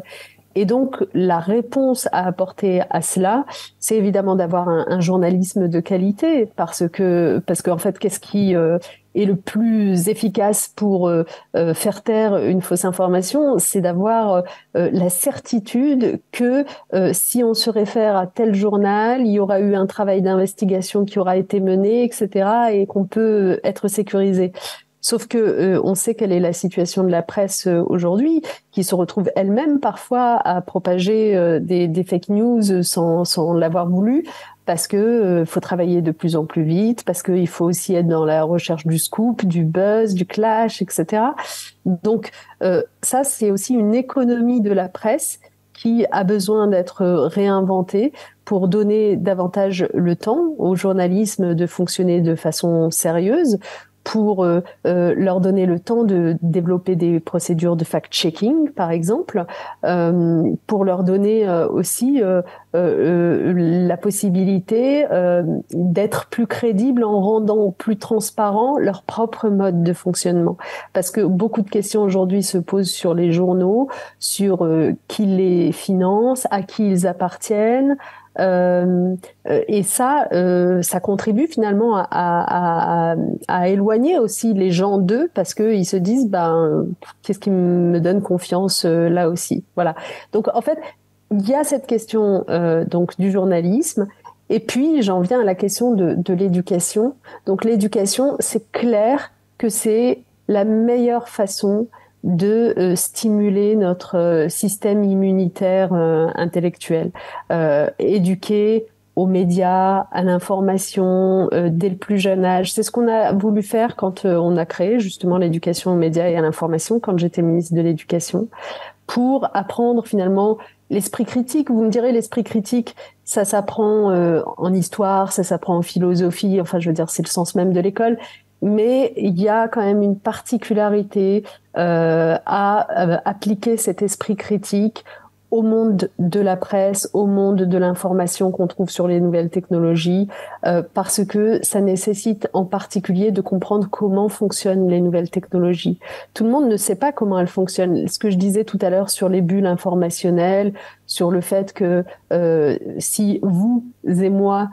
Et donc, la réponse à apporter à cela, c'est évidemment d'avoir un journalisme de qualité, parce qu'en fait, qu'est-ce qui est le plus efficace pour faire taire une fausse information? C'est d'avoir la certitude que si on se réfère à tel journal, il y aura eu un travail d'investigation qui aura été mené, etc., et qu'on peut être sécurisé. Sauf que on sait quelle est la situation de la presse aujourd'hui, qui se retrouve elle-même parfois à propager des fake news sans l'avoir voulu, parce que faut travailler de plus en plus vite, parce qu'il faut aussi être dans la recherche du scoop, du buzz, du clash, etc. Donc ça, c'est aussi une économie de la presse qui a besoin d'être réinventée pour donner davantage le temps au journalisme de fonctionner de façon sérieuse, pour leur donner le temps de développer des procédures de fact-checking, par exemple, pour leur donner aussi la possibilité d'être plus crédibles en rendant plus transparent leur propre mode de fonctionnement. Parce que beaucoup de questions aujourd'hui se posent sur les journaux, sur qui les finance, à qui ils appartiennent, et ça contribue finalement à éloigner aussi les gens d'eux, parce qu'ils se disent qu'est-ce qui me donne confiance là aussi. Voilà. Donc en fait, il y a cette question donc du journalisme, et puis j'en viens à la question de l'éducation. Donc l'éducation, c'est clair que c'est la meilleure façon de stimuler notre système immunitaire intellectuel, éduquer aux médias, à l'information dès le plus jeune âge. C'est ce qu'on a voulu faire quand on a créé justement l'éducation aux médias et à l'information, quand j'étais ministre de l'Éducation, pour apprendre finalement l'esprit critique. Vous me direz, l'esprit critique, ça s'apprend en histoire, ça s'apprend en philosophie, enfin je veux dire, c'est le sens même de l'école. Mais il y a quand même une particularité à appliquer cet esprit critique au monde de la presse, au monde de l'information qu'on trouve sur les nouvelles technologies, parce que ça nécessite en particulier de comprendre comment fonctionnent les nouvelles technologies. Tout le monde ne sait pas comment elles fonctionnent. Ce que je disais tout à l'heure sur les bulles informationnelles, sur le fait que si vous et moi,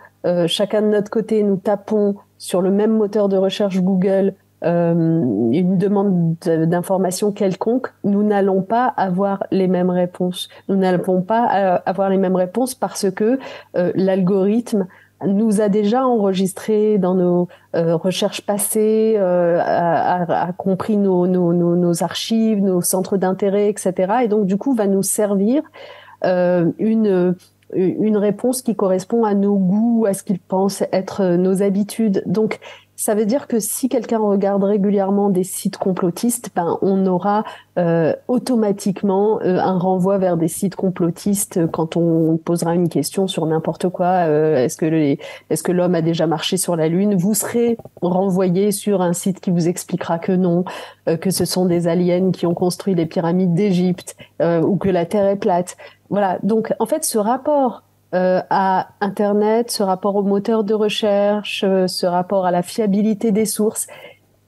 chacun de notre côté, nous tapons sur le même moteur de recherche Google une demande d'information quelconque, nous n'allons pas avoir les mêmes réponses. Nous n'allons pas avoir les mêmes réponses parce que l'algorithme nous a déjà enregistré dans nos recherches passées, a compris nos archives, nos centres d'intérêt, etc. Et donc, du coup, va nous servir une réponse qui correspond à nos goûts, à ce qu'il pense être nos habitudes. Donc, ça veut dire que si quelqu'un regarde régulièrement des sites complotistes, on aura automatiquement un renvoi vers des sites complotistes quand on posera une question sur n'importe quoi. Est-ce que l'homme a déjà marché sur la Lune? Vous serez renvoyé sur un site qui vous expliquera que non, que ce sont des aliens qui ont construit les pyramides d'Égypte, ou que la Terre est plate. Voilà. Donc, en fait, ce rapport à Internet, ce rapport au moteur de recherche, ce rapport à la fiabilité des sources,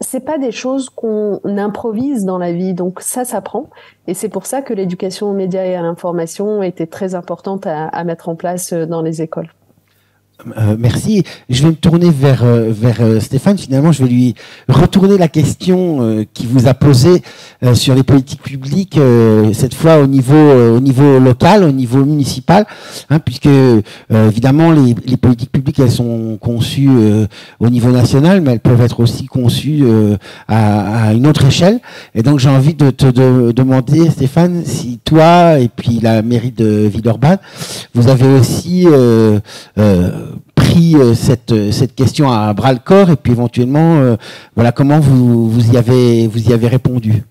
c'est pas des choses qu'on improvise dans la vie. Donc ça s'apprend. Et c'est pour ça que l'éducation aux médias et à l'information était très importante à mettre en place dans les écoles. Merci. Je vais me tourner vers Stéphane. Finalement, je vais lui retourner la question qu'il vous a posée sur les politiques publiques, cette fois au niveau local, au niveau municipal, puisque évidemment les politiques publiques, elles sont conçues au niveau national, mais elles peuvent être aussi conçues à une autre échelle. Et donc j'ai envie de te demander, Stéphane, si toi et puis la mairie de Villeurbanne, vous avez aussi pris cette question à bras le corps, et puis éventuellement voilà comment vous y avez répondu.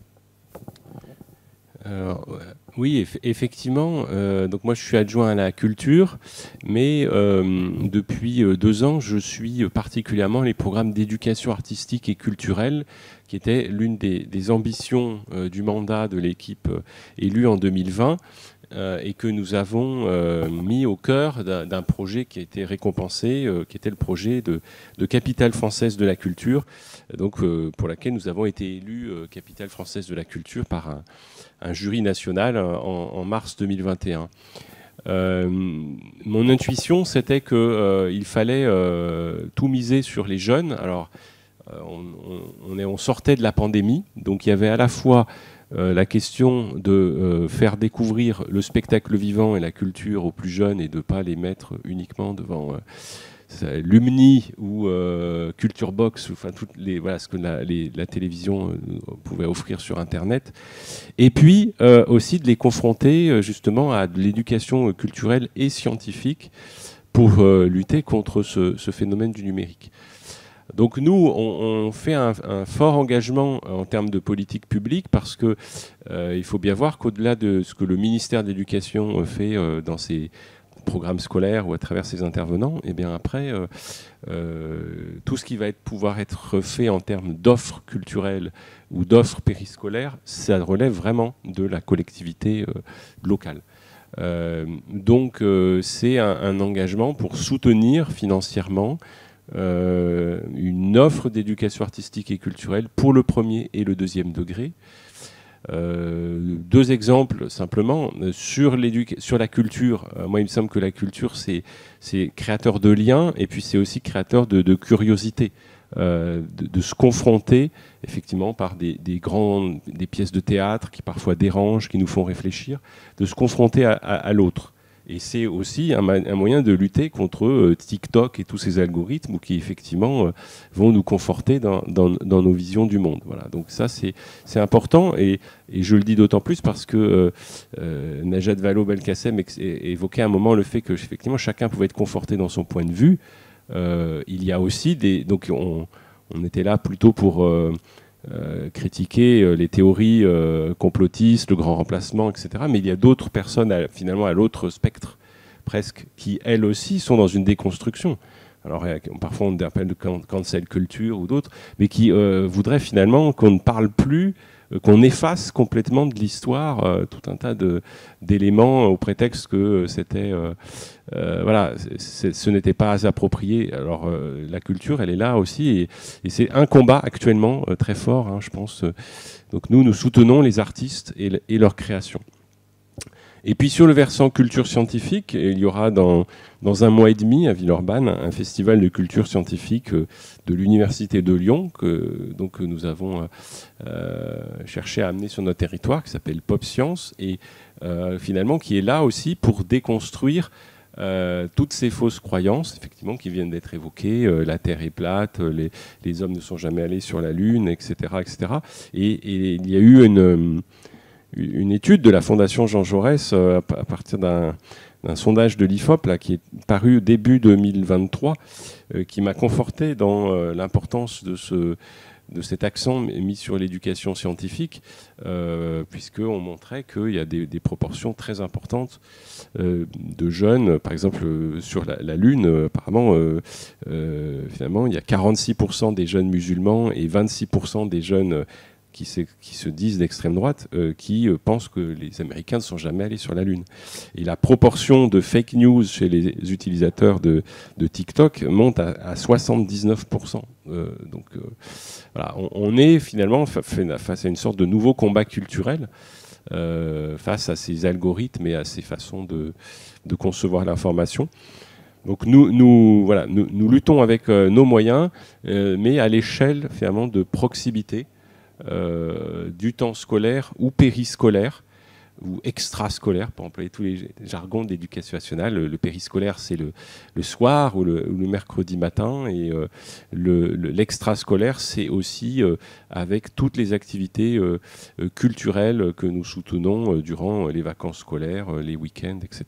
Oui, effectivement. Donc moi, je suis adjoint à la culture, mais depuis 2 ans, je suis particulièrement les programmes d'éducation artistique et culturelle, qui était l'une des ambitions du mandat de l'équipe élue en 2020. Et que nous avons mis au cœur d'un projet qui a été récompensé, qui était le projet de Capitale française de la culture, donc pour laquelle nous avons été élus Capitale française de la culture par un jury national en mars 2021. Mon intuition, c'était qu'il fallait tout miser sur les jeunes. Alors, on sortait de la pandémie, donc il y avait à la fois la question de faire découvrir le spectacle vivant et la culture aux plus jeunes et de ne pas les mettre uniquement devant Lumni ou Culture Box, enfin ce que la télévision pouvait offrir sur Internet. Et puis aussi de les confronter justement à de l'éducation culturelle et scientifique pour lutter contre ce phénomène du numérique. Donc nous, on fait un fort engagement en termes de politique publique parce que il faut bien voir qu'au-delà de ce que le ministère de l'Éducation fait dans ses programmes scolaires ou à travers ses intervenants, et bien après, tout ce qui va pouvoir être fait en termes d'offres culturelles ou d'offres périscolaires, ça relève vraiment de la collectivité locale. Donc c'est un engagement pour soutenir financièrement une offre d'éducation artistique et culturelle pour le premier et le deuxième degré. 2 exemples simplement. Sur la culture, moi il me semble que la culture c'est créateur de liens et puis c'est aussi créateur de curiosité, de se confronter effectivement par des pièces de théâtre qui parfois dérangent, qui nous font réfléchir, de se confronter à l'autre. Et c'est aussi un moyen de lutter contre TikTok et tous ces algorithmes qui, effectivement, vont nous conforter dans nos visions du monde. Voilà. Donc ça, c'est important. Et je le dis d'autant plus parce que Najat Vallaud-Belkacem évoquait à un moment le fait que, effectivement, chacun pouvait être conforté dans son point de vue. Il y a aussi donc on était là plutôt pour critiquer les théories complotistes, le grand remplacement, etc. Mais il y a d'autres personnes, finalement, à l'autre spectre, presque, qui, elles aussi, sont dans une déconstruction. Alors, parfois, on appelle de cancel culture ou d'autres, mais qui voudraient finalement qu'on ne parle plus, qu'on efface complètement de l'histoire tout un tas d'éléments au prétexte que c'était... voilà, ce n'était pas approprié. Alors la culture, elle est là aussi, et c'est un combat actuellement très fort, hein, je pense. Donc nous soutenons les artistes et leur création. Et puis sur le versant culture scientifique, il y aura dans 1 mois et demi à Villeurbanne un festival de culture scientifique de l'Université de Lyon que nous avons cherché à amener sur notre territoire, qui s'appelle Pop Science, et finalement qui est là aussi pour déconstruire toutes ces fausses croyances, effectivement, qui viennent d'être évoquées, la Terre est plate, les hommes ne sont jamais allés sur la Lune, etc., etc. Et il y a eu une étude de la Fondation Jean Jaurès à partir d'un sondage de l'IFOP là, qui est paru début 2023, qui m'a conforté dans l'importance de cet accent mis sur l'éducation scientifique, puisqu'on montrait qu'il y a des proportions très importantes de jeunes, par exemple sur la Lune, apparemment, finalement, il y a 46% des jeunes musulmans et 26% des jeunes qui se disent d'extrême droite, qui pensent que les Américains ne sont jamais allés sur la Lune. Et la proportion de fake news chez les utilisateurs de TikTok monte à 79%. Donc voilà, on est finalement face à une sorte de nouveau combat culturel, face à ces algorithmes et à ces façons de concevoir l'information. Donc nous luttons avec nos moyens, mais à l'échelle finalement de proximité, du temps scolaire ou périscolaire ou extrascolaire, pour employer tous les jargons d'éducation nationale. Le périscolaire, c'est le soir ou le mercredi matin, et l'extrascolaire, c'est aussi avec toutes les activités culturelles que nous soutenons durant les vacances scolaires, les week-ends, etc.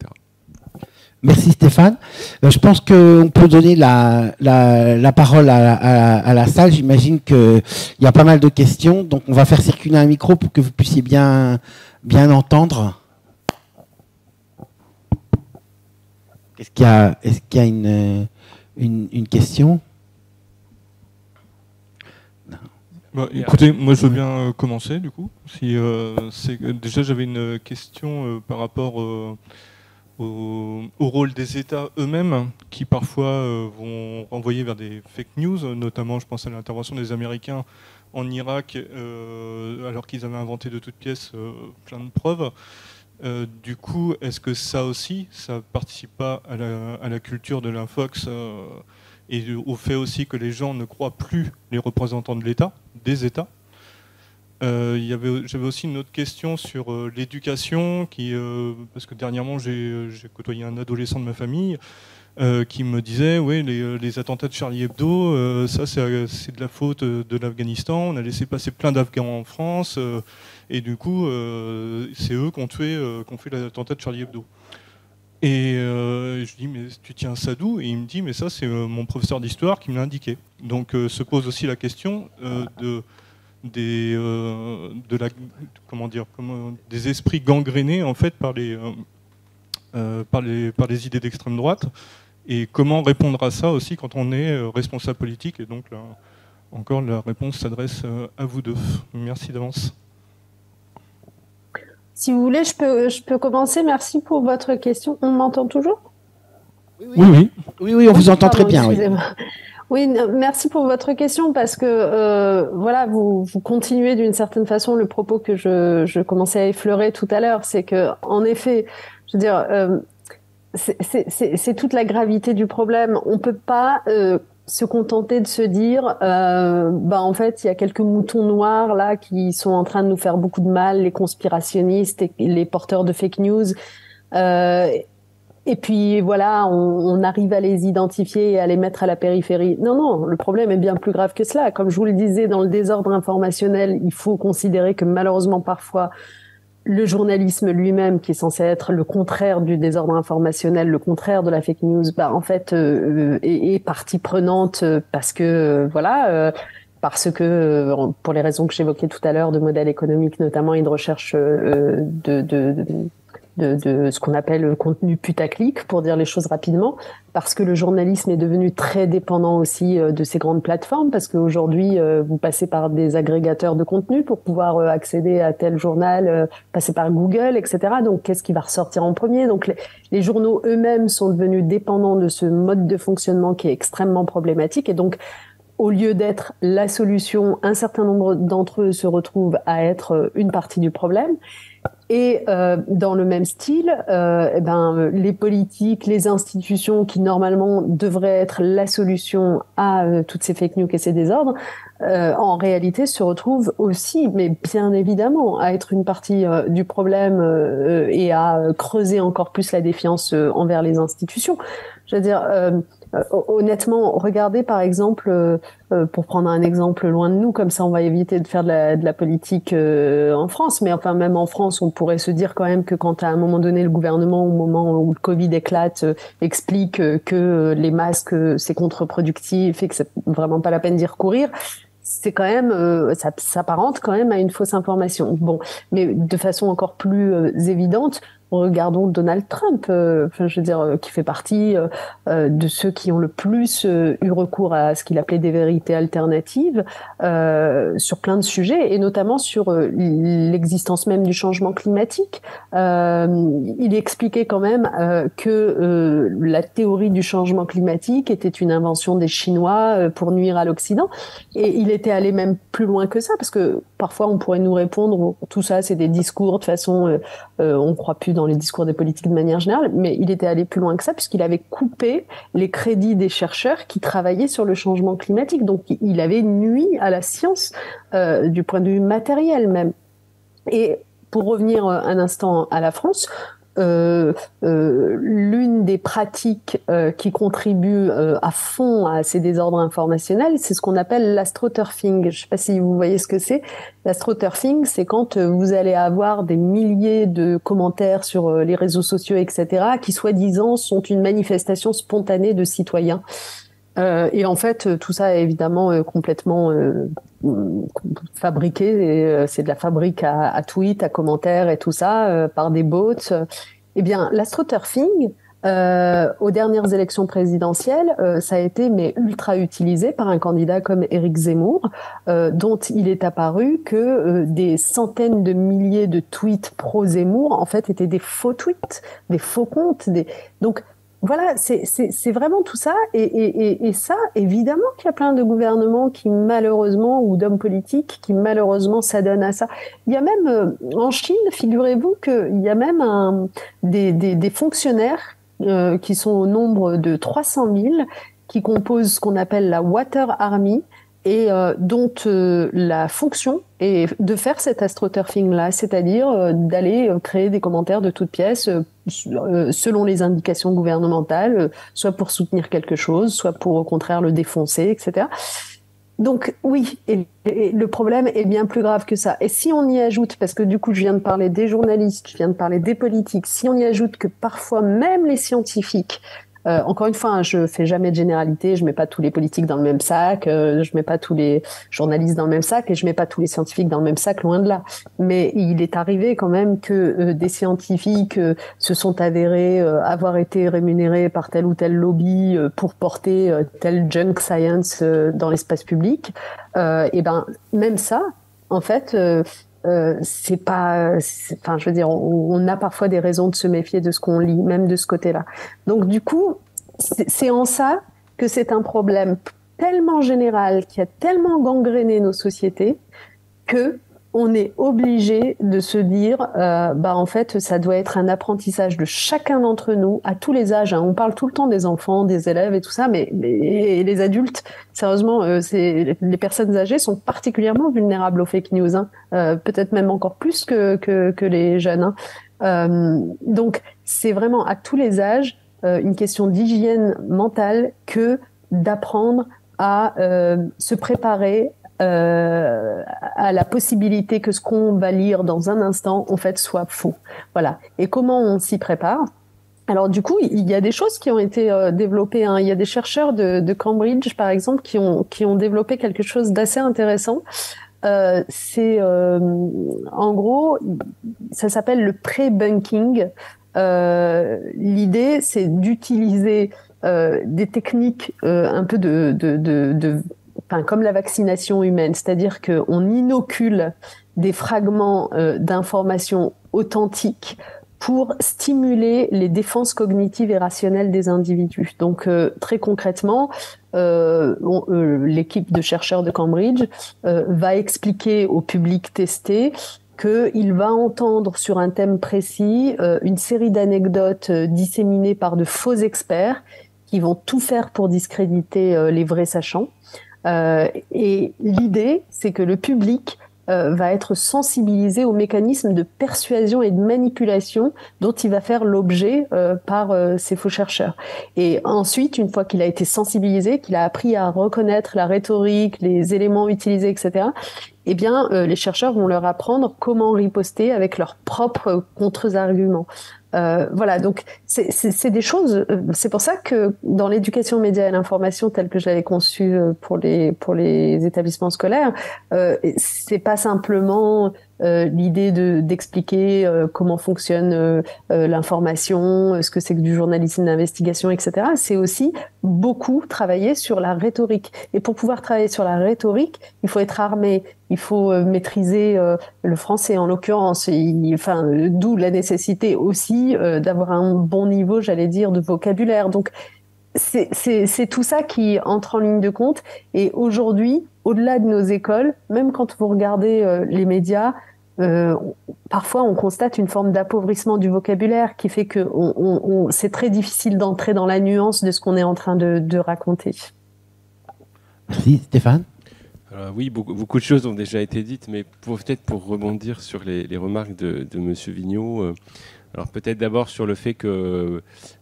Merci Stéphane. Je pense qu'on peut donner la parole à la salle. J'imagine qu'il y a pas mal de questions, donc on va faire circuler un micro pour que vous puissiez bien entendre. Est-ce qu'il y a une question? Bah, écoutez, moi je veux bien commencer du coup. Déjà j'avais une question par rapport au rôle des États eux-mêmes qui parfois vont renvoyer vers des fake news, notamment je pense à l'intervention des Américains en Irak alors qu'ils avaient inventé de toutes pièces plein de preuves. Du coup, est-ce que ça aussi, ça participe pas à la culture de l'infox et au fait aussi que les gens ne croient plus les représentants de l'État, des États? J'avais aussi une autre question sur l'éducation, parce que dernièrement j'ai côtoyé un adolescent de ma famille qui me disait oui, les attentats de Charlie Hebdo, ça c'est de la faute de l'Afghanistan, on a laissé passer plein d'Afghans en France, et du coup c'est eux qui ont fait l'attentat de Charlie Hebdo. Et je dis mais tu tiens ça d'où? Et il me dit mais ça c'est mon professeur d'histoire qui me l'a indiqué. Donc se pose aussi la question des esprits gangrénés en fait par les idées d'extrême droite, et comment répondre à ça aussi quand on est responsable politique. Et donc là encore la réponse s'adresse à vous deux. Merci d'avance. Si vous voulez, je peux commencer. Merci pour votre question. On m'entend toujours? Oui, on vous entend très bien. Oui, merci pour votre question, parce que voilà, vous continuez d'une certaine façon le propos que je commençais à effleurer tout à l'heure. C'est que, en effet, je veux dire, c'est toute la gravité du problème. On peut pas se contenter de se dire, en fait, il y a quelques moutons noirs là qui sont en train de nous faire beaucoup de mal, les conspirationnistes et les porteurs de fake news. Et puis voilà, on arrive à les identifier et à les mettre à la périphérie. Non, le problème est bien plus grave que cela. Comme je vous le disais, dans le désordre informationnel, il faut considérer que malheureusement parfois, le journalisme lui-même, qui est censé être le contraire du désordre informationnel, le contraire de la fake news, en fait, est partie prenante parce que pour les raisons que j'évoquais tout à l'heure, de modèle économique notamment, et de recherche de ce qu'on appelle le contenu putaclic, pour dire les choses rapidement, parce que le journalisme est devenu très dépendant aussi de ces grandes plateformes, parce qu'aujourd'hui, vous passez par des agrégateurs de contenu pour pouvoir accéder à tel journal, passer par Google, etc. Donc, qu'est-ce qui va ressortir en premier? Donc, les journaux eux-mêmes sont devenus dépendants de ce mode de fonctionnement qui est extrêmement problématique, et donc, au lieu d'être la solution, un certain nombre d'entre eux se retrouvent à être une partie du problème. Et dans le même style, les politiques, les institutions qui normalement devraient être la solution à toutes ces fake news et ces désordres, en réalité se retrouvent aussi, mais bien évidemment, à être une partie du problème et à creuser encore plus la défiance envers les institutions. Je veux dire, honnêtement, regardez par exemple, pour prendre un exemple loin de nous, comme ça on va éviter de faire de la politique en France, mais enfin même en France, on pourrait se dire quand même que quand à un moment donné le gouvernement, au moment où le Covid éclate, explique que les masques c'est contre-productif et que c'est vraiment pas la peine d'y recourir, c'est quand même, ça s'apparente quand même à une fausse information. Bon, mais de façon encore plus évidente, regardons Donald Trump, je veux dire, qui fait partie de ceux qui ont le plus eu recours à ce qu'il appelait des vérités alternatives sur plein de sujets, et notamment sur l'existence même du changement climatique. Il expliquait quand même que la théorie du changement climatique était une invention des Chinois pour nuire à l'Occident, et il était allé même plus loin que ça, parce que parfois on pourrait nous répondre tout ça c'est des discours, de toute façon on croit plus dans les discours des politiques de manière générale, mais il était allé plus loin que ça, puisqu'il avait coupé les crédits des chercheurs qui travaillaient sur le changement climatique. Donc il avait nui à la science du point de vue matériel même. Et pour revenir un instant à la France, l'une des pratiques qui contribue à fond à ces désordres informationnels, c'est ce qu'on appelle l'astroturfing. Je ne sais pas si vous voyez ce que c'est. L'astroturfing, c'est quand vous allez avoir des milliers de commentaires sur les réseaux sociaux, etc., qui soi-disant sont une manifestation spontanée de citoyens. Et en fait, tout ça est évidemment complètement fabriqué. C'est de la fabrique à tweets, à commentaires et tout ça par des bots. Eh bien, l'astroturfing, aux dernières élections présidentielles, ça a été ultra utilisé par un candidat comme Éric Zemmour, dont il est apparu que des centaines de milliers de tweets pro-Zemmour, en fait, étaient des faux tweets, des faux comptes. Donc, voilà, c'est vraiment tout ça. Et ça, évidemment qu'il y a plein de gouvernements qui, malheureusement, ou d'hommes politiques qui, malheureusement, s'adonnent à ça. Il y a même, en Chine, figurez-vous qu'il y a même des fonctionnaires qui sont au nombre de 300 000, qui composent ce qu'on appelle la Water Army, et dont la fonction est de faire cet astroturfing-là, c'est-à-dire d'aller créer des commentaires de toutes pièces selon les indications gouvernementales, soit pour soutenir quelque chose, soit pour au contraire le défoncer, etc. Donc oui, et le problème est bien plus grave que ça. Et si on y ajoute, parce que du coup je viens de parler des journalistes, je viens de parler des politiques, si on y ajoute que parfois même les scientifiques, encore une fois, hein, je fais jamais de généralité, je mets pas tous les politiques dans le même sac, je mets pas tous les journalistes dans le même sac et je mets pas tous les scientifiques dans le même sac, loin de là. Mais il est arrivé quand même que des scientifiques se sont avérés avoir été rémunérés par tel ou tel lobby pour porter tel junk science dans l'espace public. Et ben même ça, en fait. C'est pas, enfin, je veux dire, on a parfois des raisons de se méfier de ce qu'on lit, même de ce côté-là. Donc, du coup, c'est en ça que c'est un problème tellement général, qui a tellement gangréné nos sociétés, que on est obligé de se dire, en fait, ça doit être un apprentissage de chacun d'entre nous, à tous les âges. Hein. On parle tout le temps des enfants, des élèves et tout ça, mais et les adultes, sérieusement, les personnes âgées sont particulièrement vulnérables aux fake news, hein. Peut-être même encore plus que les jeunes. Hein. Donc, c'est vraiment à tous les âges une question d'hygiène mentale que d'apprendre à se préparer à la possibilité que ce qu'on va lire dans un instant, en fait, soit faux. Voilà. Et comment on s'y prépare ? Alors, du coup, il y a des choses qui ont été développées. Hein. Il y a des chercheurs de Cambridge, par exemple, qui ont développé quelque chose d'assez intéressant. C'est, en gros, ça s'appelle le pré-bunking. L'idée, c'est d'utiliser des techniques un peu comme la vaccination humaine, c'est-à-dire qu'on inocule des fragments d'informations authentiques pour stimuler les défenses cognitives et rationnelles des individus. Donc, très concrètement, l'équipe de chercheurs de Cambridge va expliquer au public testé qu'il va entendre sur un thème précis une série d'anecdotes disséminées par de faux experts qui vont tout faire pour discréditer les vrais sachants. Et l'idée, c'est que le public va être sensibilisé aux mécanismes de persuasion et de manipulation dont il va faire l'objet par ces faux chercheurs. Et ensuite, une fois qu'il a été sensibilisé, qu'il a appris à reconnaître la rhétorique, les éléments utilisés, etc., eh bien, les chercheurs vont leur apprendre comment riposter avec leurs propres contre-arguments. Voilà, donc c'est des choses. C'est pour ça que dans l'éducation aux médias et à l'information telle que je l'avais conçue pour les établissements scolaires, c'est pas simplement l'idée d'expliquer comment fonctionne l'information, ce que c'est que du journalisme d'investigation, etc. C'est aussi beaucoup travailler sur la rhétorique. Et pour pouvoir travailler sur la rhétorique, il faut être armé, il faut maîtriser le français en l'occurrence. D'où la nécessité aussi d'avoir un bon niveau, j'allais dire, de vocabulaire. Donc c'est tout ça qui entre en ligne de compte. Et aujourd'hui, au-delà de nos écoles, même quand vous regardez les médias, parfois on constate une forme d'appauvrissement du vocabulaire qui fait que c'est très difficile d'entrer dans la nuance de ce qu'on est en train de raconter. Merci Stéphane. Oui, beaucoup de choses ont déjà été dites, mais peut-être pour rebondir sur les remarques de M. Vigneault, Alors peut-être d'abord sur le fait que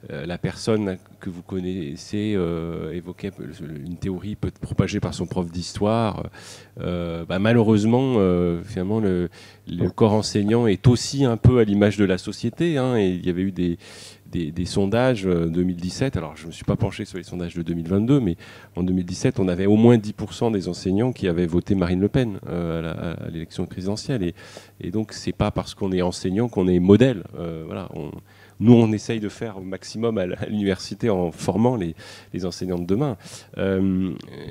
la personne que vous connaissez évoquait une théorie peut être propagée par son prof d'histoire. Malheureusement, finalement, le corps enseignant est aussi un peu à l'image de la société. Et il y avait eu des sondages 2017. Alors je ne me suis pas penché sur les sondages de 2022, mais en 2017, on avait au moins 10% des enseignants qui avaient voté Marine Le Pen à l'élection présidentielle. Et donc, c'est pas parce qu'on est enseignant qu'on est modèle. Nous, on essaye de faire au maximum à l'université en formant les enseignants de demain.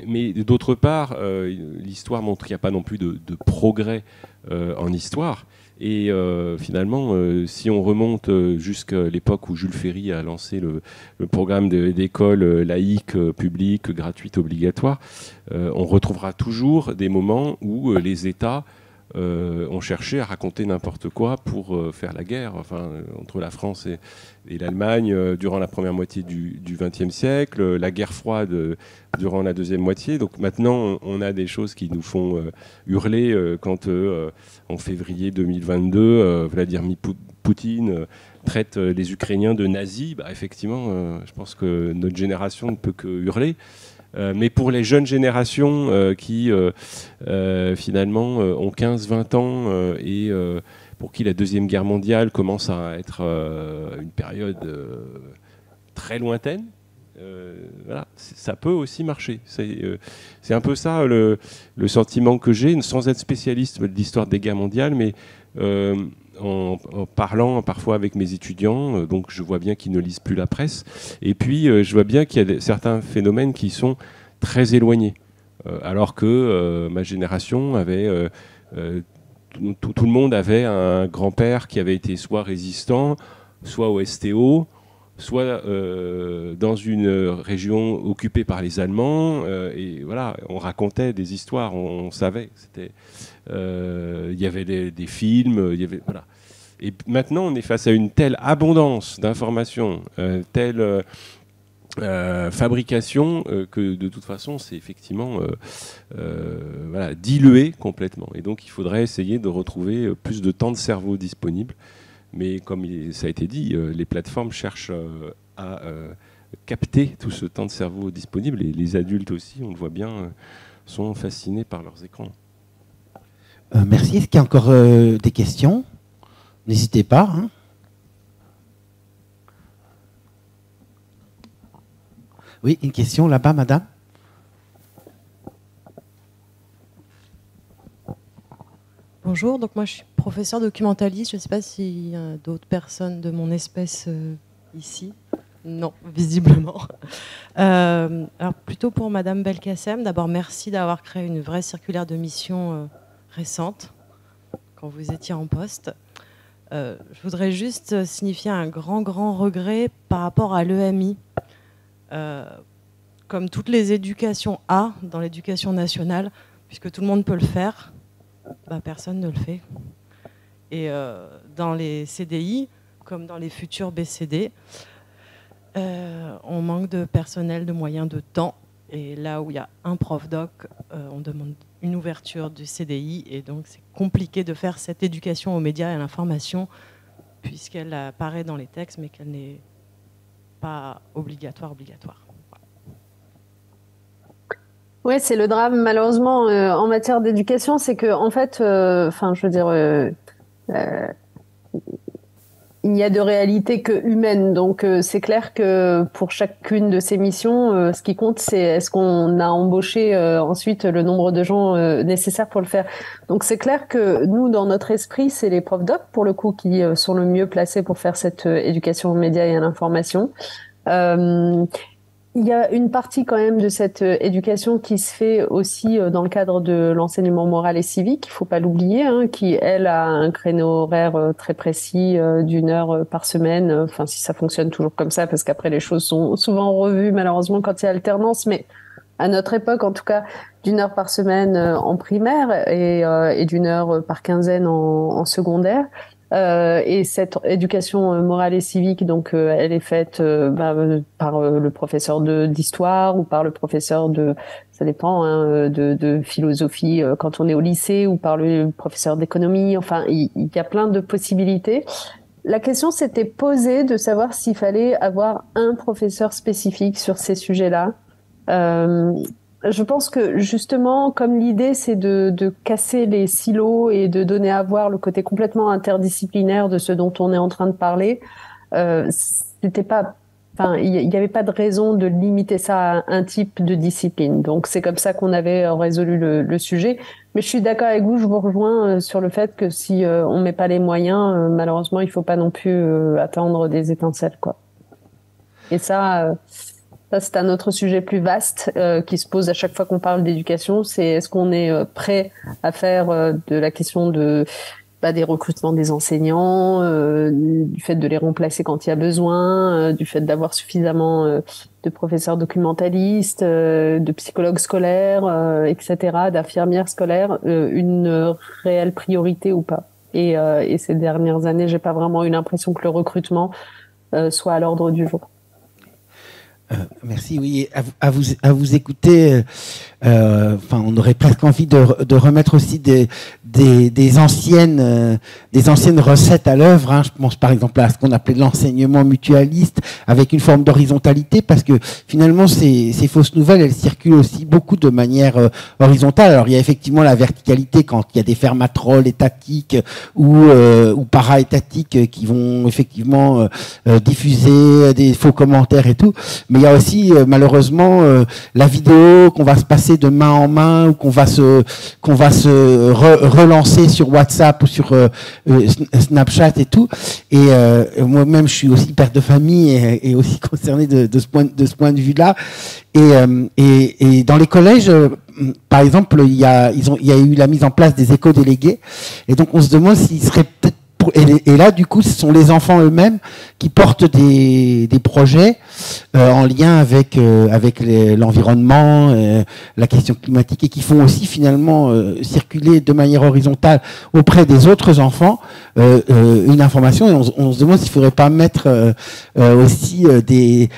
Mais d'autre part, l'histoire montre qu'il n'y a pas non plus de progrès en histoire. Et finalement, si on remonte jusqu'à l'époque où Jules Ferry a lancé le programme d'école laïque, publique, gratuite, obligatoire, on retrouvera toujours des moments où les États ont cherché à raconter n'importe quoi pour faire la guerre entre la France et l'Allemagne durant la première moitié du XXe siècle, la guerre froide durant la deuxième moitié. Donc maintenant, on a des choses qui nous font hurler quand, en février 2022, Vladimir Poutine traite les Ukrainiens de nazis. Effectivement, je pense que notre génération ne peut que hurler. Mais pour les jeunes générations qui finalement ont 15-20 ans et pour qui la Deuxième Guerre mondiale commence à être une période très lointaine, ça peut aussi marcher. C'est un peu ça le sentiment que j'ai, sans être spécialiste de l'histoire des guerres mondiales, mais en parlant parfois avec mes étudiants, donc je vois bien qu'ils ne lisent plus la presse, et puis je vois bien qu'il y a certains phénomènes qui sont très éloignés, alors que ma génération avait... tout le monde avait un grand-père qui avait été soit résistant, soit au STO, soit dans une région occupée par les Allemands, et voilà, on racontait des histoires, on savait, il y avait des films, il y avait, voilà. Et maintenant, on est face à une telle abondance d'informations, telle fabrication, que de toute façon, c'est effectivement dilué complètement. Et donc, il faudrait essayer de retrouver plus de temps de cerveau disponible. Mais comme ça a été dit, les plateformes cherchent à capter tout ce temps de cerveau disponible. Et les adultes aussi, on le voit bien, sont fascinés par leurs écrans. Merci. Est-ce qu'il y a encore des questions ? N'hésitez pas. Oui, une question là-bas, madame. Bonjour, donc moi je suis professeur documentaliste. Je ne sais pas s'il y a d'autres personnes de mon espèce ici. Non, visiblement. Alors plutôt pour Madame Belkacem, d'abord merci d'avoir créé une vraie circulaire de mission récente, quand vous étiez en poste. Je voudrais juste signifier un grand regret par rapport à l'EMI. Comme toutes les éducations A dans l'éducation nationale, puisque tout le monde peut le faire, personne ne le fait. Et dans les CDI, comme dans les futurs BCD, on manque de personnel, de moyens, de temps. Et là où il y a un prof doc, on demande une ouverture du CDI. Et donc c'est compliqué de faire cette éducation aux médias et à l'information, puisqu'elle apparaît dans les textes, mais qu'elle n'est pas obligatoire. Oui, c'est le drame malheureusement en matière d'éducation, c'est que en fait, il n'y a de réalité que humaine. Donc c'est clair que pour chacune de ces missions, ce qui compte, c'est est-ce qu'on a embauché ensuite le nombre de gens nécessaires pour le faire. Donc c'est clair que nous, dans notre esprit, c'est les profs doc pour le coup qui sont le mieux placés pour faire cette éducation aux médias et à l'information. Il y a une partie quand même de cette éducation qui se fait aussi dans le cadre de l'enseignement moral et civique, il ne faut pas l'oublier, qui, elle, a un créneau horaire très précis d'1 heure par semaine, enfin si ça fonctionne toujours comme ça, parce qu'après les choses sont souvent revues malheureusement quand il y a alternance, mais à notre époque en tout cas, d'1 heure par semaine en primaire et d'1 heure par quinzaine en secondaire. Et cette éducation morale et civique, donc, elle est faite par le professeur d'histoire ou par le professeur ça dépend, de philosophie quand on est au lycée, ou par le professeur d'économie. Enfin, il y a plein de possibilités. La question s'était posée de savoir s'il fallait avoir un professeur spécifique sur ces sujets-là. Je pense que justement, comme l'idée c'est de casser les silos et de donner à voir le côté complètement interdisciplinaire de ce dont on est en train de parler, c'était pas, enfin, il n'y avait pas de raison de limiter ça à un type de discipline. Donc c'est comme ça qu'on avait résolu le sujet. Mais je suis d'accord avec vous, je vous rejoins sur le fait que si on met pas les moyens, malheureusement, il faut pas non plus attendre des étincelles, quoi. Et ça, c'est un autre sujet plus vaste qui se pose à chaque fois qu'on parle d'éducation. C'est est-ce qu'on est prêt à faire de la question de des recrutements des enseignants, du fait de les remplacer quand il y a besoin, du fait d'avoir suffisamment de professeurs documentalistes, de psychologues scolaires, etc., d'infirmières scolaires, une réelle priorité ou pas. Et ces dernières années, j'ai pas vraiment eu l'impression que le recrutement soit à l'ordre du jour. Merci. Oui, à vous écouter. On aurait presque envie de remettre aussi des anciennes recettes à l'œuvre. Hein. Je pense par exemple à ce qu'on appelait l'enseignement mutualiste, avec une forme d'horizontalité, parce que finalement ces fausses nouvelles, elles circulent aussi beaucoup de manière horizontale. Alors il y a effectivement la verticalité quand il y a des fermatrolles étatiques ou para-étatiques qui vont effectivement diffuser des faux commentaires et tout. Mais il y a aussi malheureusement la vidéo qu'on va se passer de main en main, ou qu'on va se relancer sur WhatsApp ou sur Snapchat et tout. Et moi-même, je suis aussi père de famille et aussi concerné de ce point de vue-là. Et dans les collèges, par exemple, il y a eu la mise en place des éco-délégués. Et donc, on se demande s'il serait peut-être et là, du coup, ce sont les enfants eux-mêmes qui portent des projets en lien avec l'environnement, la question climatique, et qui font aussi finalement circuler de manière horizontale auprès des autres enfants une information. Et on se demande s'il ne faudrait pas mettre aussi des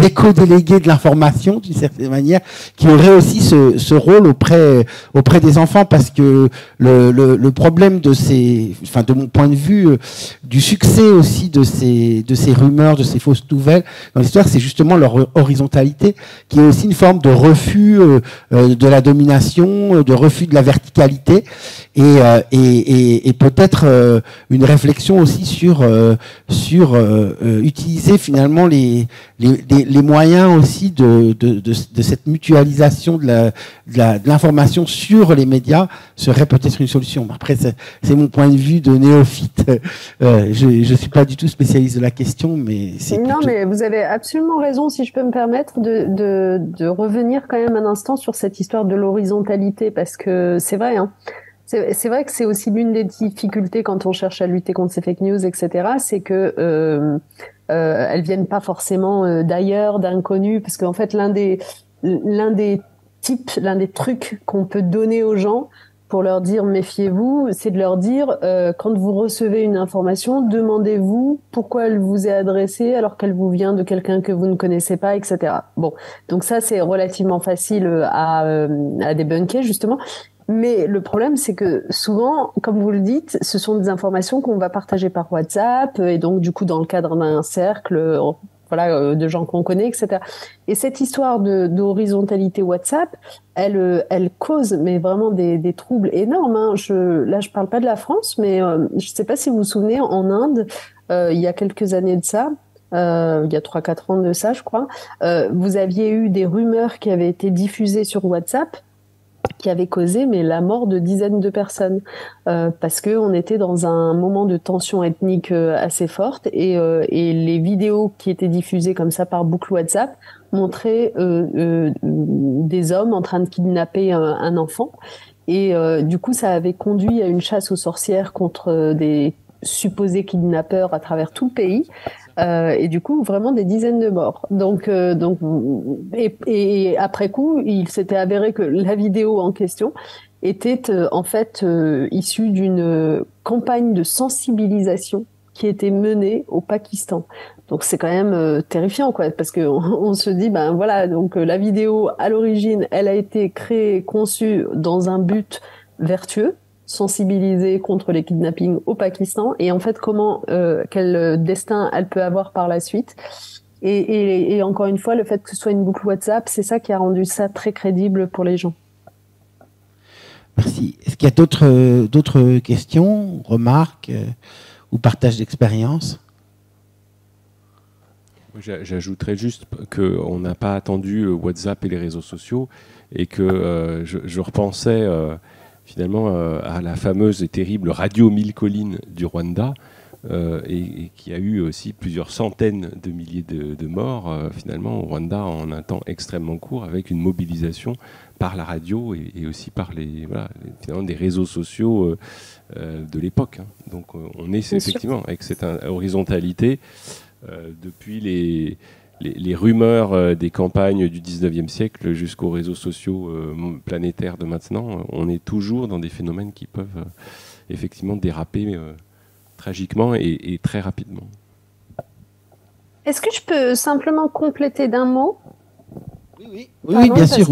éco-délégués de l'information d'une certaine manière, qui auraient aussi ce rôle auprès des enfants, parce que le problème de mon point de vue, du succès aussi de ces rumeurs, de ces fausses nouvelles dans l'histoire, c'est justement leur horizontalité, qui est aussi une forme de refus de la domination, de refus de la verticalité, et peut-être une réflexion aussi sur utiliser finalement les moyens aussi de cette mutualisation de l'information sur les médias serait peut-être une solution. Après, c'est mon point de vue de néophyte. Je suis pas du tout spécialiste de la question, mais c'est non, mais vous avez absolument raison. Si je peux me permettre de revenir quand même un instant sur cette histoire de l'horizontalité, parce que c'est vrai, hein. C'est vrai que c'est aussi l'une des difficultés quand on cherche à lutter contre ces fake news, etc. C'est que elles viennent pas forcément d'ailleurs, d'inconnus, parce qu'en fait l'un des trucs qu'on peut donner aux gens pour leur dire méfiez-vous, c'est de leur dire quand vous recevez une information, demandez-vous pourquoi elle vous est adressée alors qu'elle vous vient de quelqu'un que vous ne connaissez pas, etc. Bon, donc ça c'est relativement facile à débunker justement. Mais le problème, c'est que souvent, comme vous le dites, ce sont des informations qu'on va partager par WhatsApp, et donc du coup dans le cadre d'un cercle, de gens qu'on connaît, etc. Et cette histoire d'horizontalité WhatsApp, elle cause mais vraiment des troubles énormes. Hein. Là, je parle pas de la France, mais je sais pas si vous vous souvenez, en Inde, il y a quelques années de ça. Il y a 3-4 ans de ça, je crois. Vous aviez eu des rumeurs qui avaient été diffusées sur WhatsApp, qui avait causé la mort de dizaines de personnes parce que on était dans un moment de tension ethnique assez forte, et les vidéos qui étaient diffusées comme ça par boucle WhatsApp montraient des hommes en train de kidnapper un enfant, et du coup ça avait conduit à une chasse aux sorcières contre des supposés kidnappeurs à travers tout le pays. Et du coup, vraiment des dizaines de morts. Donc, et après coup, il s'était avéré que la vidéo en question était en fait issue d'une campagne de sensibilisation qui était menée au Pakistan. Donc c'est quand même terrifiant, quoi, parce que on se dit, ben voilà, donc la vidéo à l'origine, elle a été créée, conçue dans un but vertueux, sensibiliser contre les kidnappings au Pakistan et en fait quel destin elle peut avoir par la suite. Et encore une fois, le fait que ce soit une boucle WhatsApp, c'est ça qui a rendu ça très crédible pour les gens. Merci. Est-ce qu'il y a d'autres questions, remarques ou partage d'expérience? J'ajouterais juste qu'on n'a pas attendu WhatsApp et les réseaux sociaux et que je repensais finalement à la fameuse et terrible radio Mille Collines du Rwanda et qui a eu aussi plusieurs centaines de milliers de morts finalement au Rwanda en un temps extrêmement court avec une mobilisation par la radio et aussi par finalement des réseaux sociaux de l'époque. Hein. Donc on est effectivement avec cette horizontalité depuis les rumeurs des campagnes du 19e siècle jusqu'aux réseaux sociaux planétaires de maintenant. On est toujours dans des phénomènes qui peuvent effectivement déraper tragiquement et très rapidement. Est-ce que je peux simplement compléter d'un mot? Oui, bien sûr.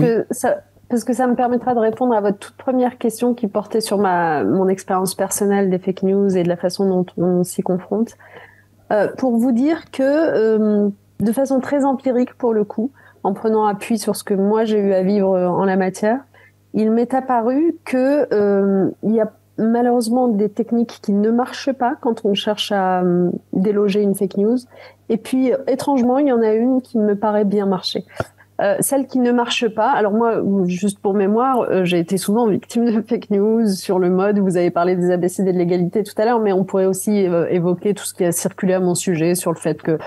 Parce que ça me permettra de répondre à votre toute première question qui portait sur mon expérience personnelle des fake news et de la façon dont on s'y confronte. Pour vous dire que, de façon très empirique pour le coup, en prenant appui sur ce que moi j'ai eu à vivre en la matière, il m'est apparu que il y a malheureusement des techniques qui ne marchent pas quand on cherche à déloger une fake news. Et puis, étrangement, il y en a une qui me paraît bien marcher. Celle qui ne marche pas, alors moi, juste pour mémoire, j'ai été souvent victime de fake news sur le mode, vous avez parlé des ABCD de l'égalité tout à l'heure, mais on pourrait aussi évoquer tout ce qui a circulé à mon sujet sur le fait que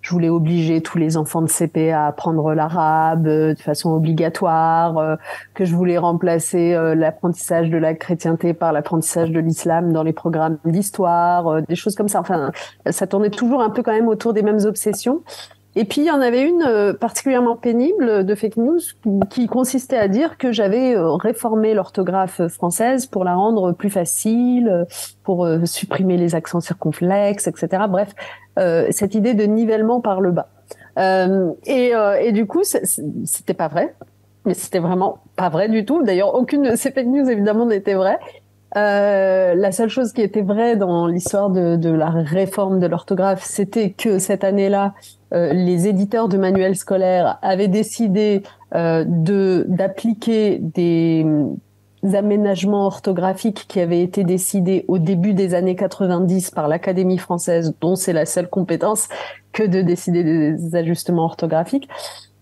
je voulais obliger tous les enfants de CP à apprendre l'arabe de façon obligatoire, que je voulais remplacer l'apprentissage de la chrétienté par l'apprentissage de l'islam dans les programmes d'histoire, des choses comme ça. Enfin, ça tournait toujours un peu quand même autour des mêmes obsessions. Et puis, il y en avait une particulièrement pénible de fake news qui consistait à dire que j'avais réformé l'orthographe française pour la rendre plus facile, pour supprimer les accents circonflexes, etc. Bref, cette idée de nivellement par le bas. Et du coup, c'était pas vrai. Mais c'était vraiment pas vrai du tout. D'ailleurs, aucune de ces fake news, évidemment, n'était vraie. La seule chose qui était vraie dans l'histoire de la réforme de l'orthographe, c'était que cette année-là, les éditeurs de manuels scolaires avaient décidé d'appliquer des aménagements orthographiques qui avaient été décidés au début des années 90 par l'Académie française, dont c'est la seule compétence que de décider des ajustements orthographiques.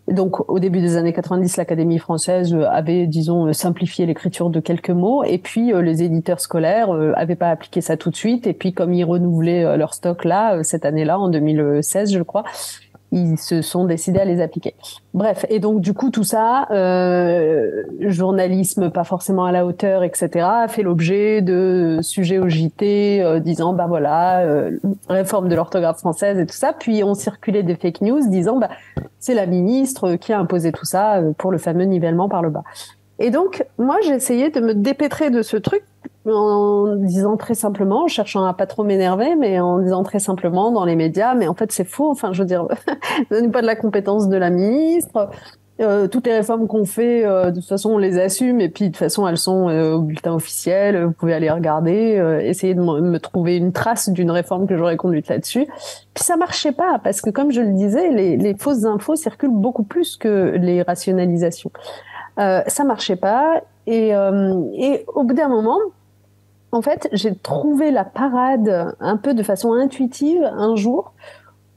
Donc, au début des années 90, l'Académie française avait, disons, simplifié l'écriture de quelques mots. Et puis, les éditeurs scolaires avaient pas appliqué ça tout de suite. Et puis, comme ils renouvelaient leur stock là, cette année-là, en 2016, je crois, ils se sont décidés à les appliquer. Bref, et donc du coup tout ça, journalisme pas forcément à la hauteur, etc., a fait l'objet de sujets au JT disant bah voilà, réforme de l'orthographe française et tout ça. Puis on circulait des fake news disant bah c'est la ministre qui a imposé tout ça pour le fameux nivellement par le bas. Et donc moi j'ai essayé de me dépêtrer de ce truc en disant très simplement, en cherchant à pas trop m'énerver, mais en disant très simplement dans les médias, mais en fait c'est faux, enfin je veux dire, ce n'est pas de la compétence de la ministre, toutes les réformes qu'on fait, de toute façon on les assume, et puis de toute façon elles sont au bulletin officiel, vous pouvez aller regarder, essayer de me trouver une trace d'une réforme que j'aurais conduite là-dessus. Puis ça marchait pas, parce que comme je le disais, les fausses infos circulent beaucoup plus que les rationalisations. Ça marchait pas, et au bout d'un moment, en fait, j'ai trouvé la parade un peu de façon intuitive un jour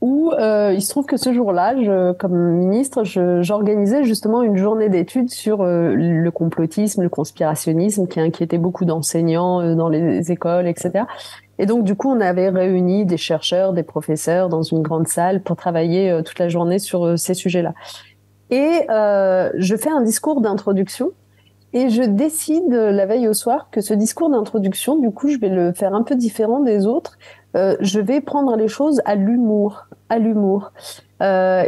où il se trouve que ce jour-là, comme ministre, j'organisais justement une journée d'études sur le complotisme, le conspirationnisme qui inquiétait beaucoup d'enseignants dans les écoles, etc. Et donc, du coup, on avait réuni des chercheurs, des professeurs dans une grande salle pour travailler toute la journée sur ces sujets-là. Et je fais un discours d'introduction. Et je décide la veille au soir que ce discours d'introduction, du coup, je vais le faire un peu différent des autres. Je vais prendre les choses à l'humour.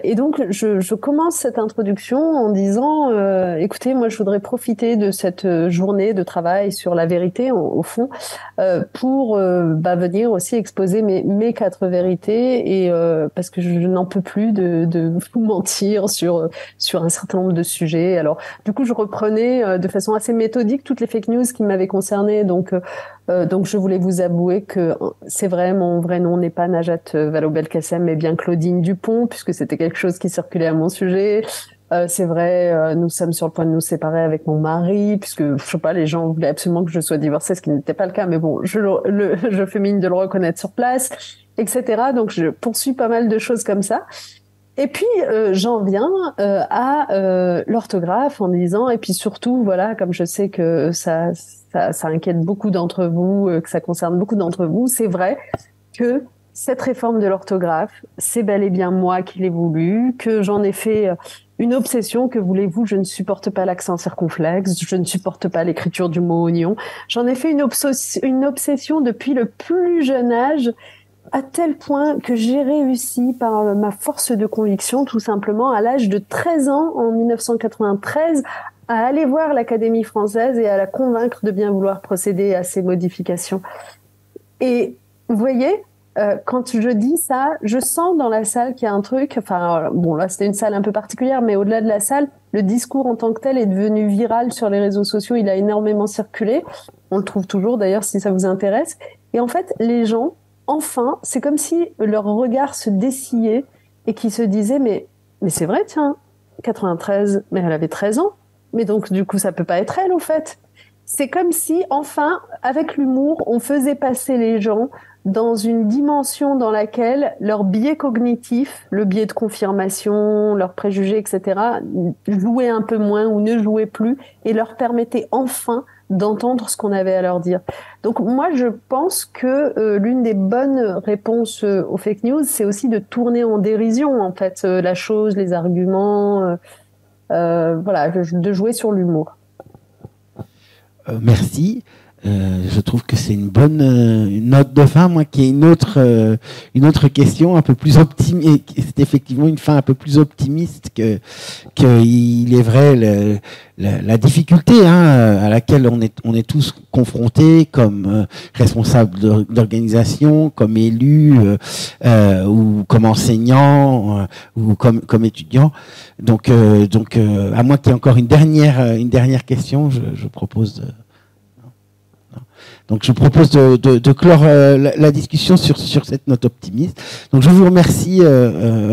Et donc, je commence cette introduction en disant, écoutez, moi, je voudrais profiter de cette journée de travail sur la vérité, au fond, pour venir aussi exposer mes 4 vérités, et parce que je n'en peux plus de vous mentir sur un certain nombre de sujets. Alors, du coup, je reprenais de façon assez méthodique toutes les fake news qui m'avaient concernée. Donc, je voulais vous avouer que c'est vrai, mon vrai nom n'est pas Najat Vallaud-Belkacem, mais bien Claudine Dupont, puisque c'était quelque chose qui circulait à mon sujet. C'est vrai, nous sommes sur le point de nous séparer avec mon mari, puisque, je sais pas, les gens voulaient absolument que je sois divorcée, ce qui n'était pas le cas, mais bon, je fais mine de le reconnaître sur place, etc. Donc, je poursuis pas mal de choses comme ça. Et puis, j'en viens à l'orthographe en disant, et puis surtout, voilà, comme je sais que ça inquiète beaucoup d'entre vous, que ça concerne beaucoup d'entre vous, c'est vrai que cette réforme de l'orthographe, c'est bel et bien moi qui l'ai voulu, que j'en ai fait une obsession, que voulez-vous, je ne supporte pas l'accent circonflexe, je ne supporte pas l'écriture du mot oignon. J'en ai fait une obsession depuis le plus jeune âge, à tel point que j'ai réussi par ma force de conviction, tout simplement, à l'âge de 13 ans, en 1993, à aller voir l'Académie française et à la convaincre de bien vouloir procéder à ces modifications. Et vous voyez, quand je dis ça, je sens dans la salle qu'il y a un truc, enfin, bon, là, c'était une salle un peu particulière, mais au-delà de la salle, le discours en tant que tel est devenu viral sur les réseaux sociaux, il a énormément circulé. On le trouve toujours, d'ailleurs, si ça vous intéresse. Et en fait, les gens, enfin, c'est comme si leur regard se dessillait et qu'ils se disaient, mais c'est vrai, tiens, 93, mais elle avait 13 ans. Mais donc, du coup, ça peut pas être elle, au fait. C'est comme si, enfin, avec l'humour, on faisait passer les gens dans une dimension dans laquelle leur biais cognitif, le biais de confirmation, leurs préjugés, etc., jouaient un peu moins ou ne jouaient plus et leur permettaient enfin d'entendre ce qu'on avait à leur dire. Donc moi, je pense que l'une des bonnes réponses aux fake news, c'est aussi de tourner en dérision, en fait, la chose, les arguments, voilà, de jouer sur l'humour. Merci. Je trouve que c'est une bonne une note de fin. Moi, qui ai une autre question un peu plus optimiste. C'est effectivement une fin un peu plus optimiste que il est vrai la difficulté à laquelle on est tous confrontés comme responsables d'organisation, comme élus ou comme enseignants ou comme étudiants. Donc à moins qu'il y ait encore une dernière question, je propose de... Donc je propose de clore la discussion sur cette note optimiste. Donc je vous remercie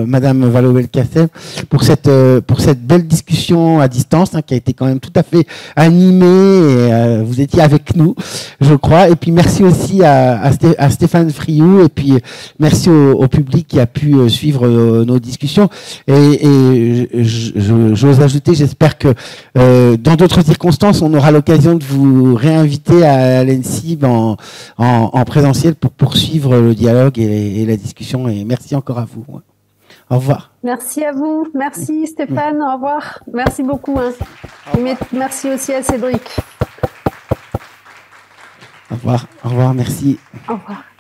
Madame Vallaud-Belkacem pour cette belle discussion à distance qui a été quand même tout à fait animée et vous étiez avec nous, je crois. Et puis merci aussi à Stéphane Friou et puis merci au public qui a pu suivre nos discussions. Et j'ose ajouter, j'espère que dans d'autres circonstances, on aura l'occasion de vous réinviter à l'ENSI en présentiel pour poursuivre le dialogue et la discussion. Et merci encore à vous. Au revoir. Merci à vous. Merci Stéphane. Au revoir. Merci beaucoup. Merci aussi à Cédric. Au revoir. Au revoir. Merci. Au revoir.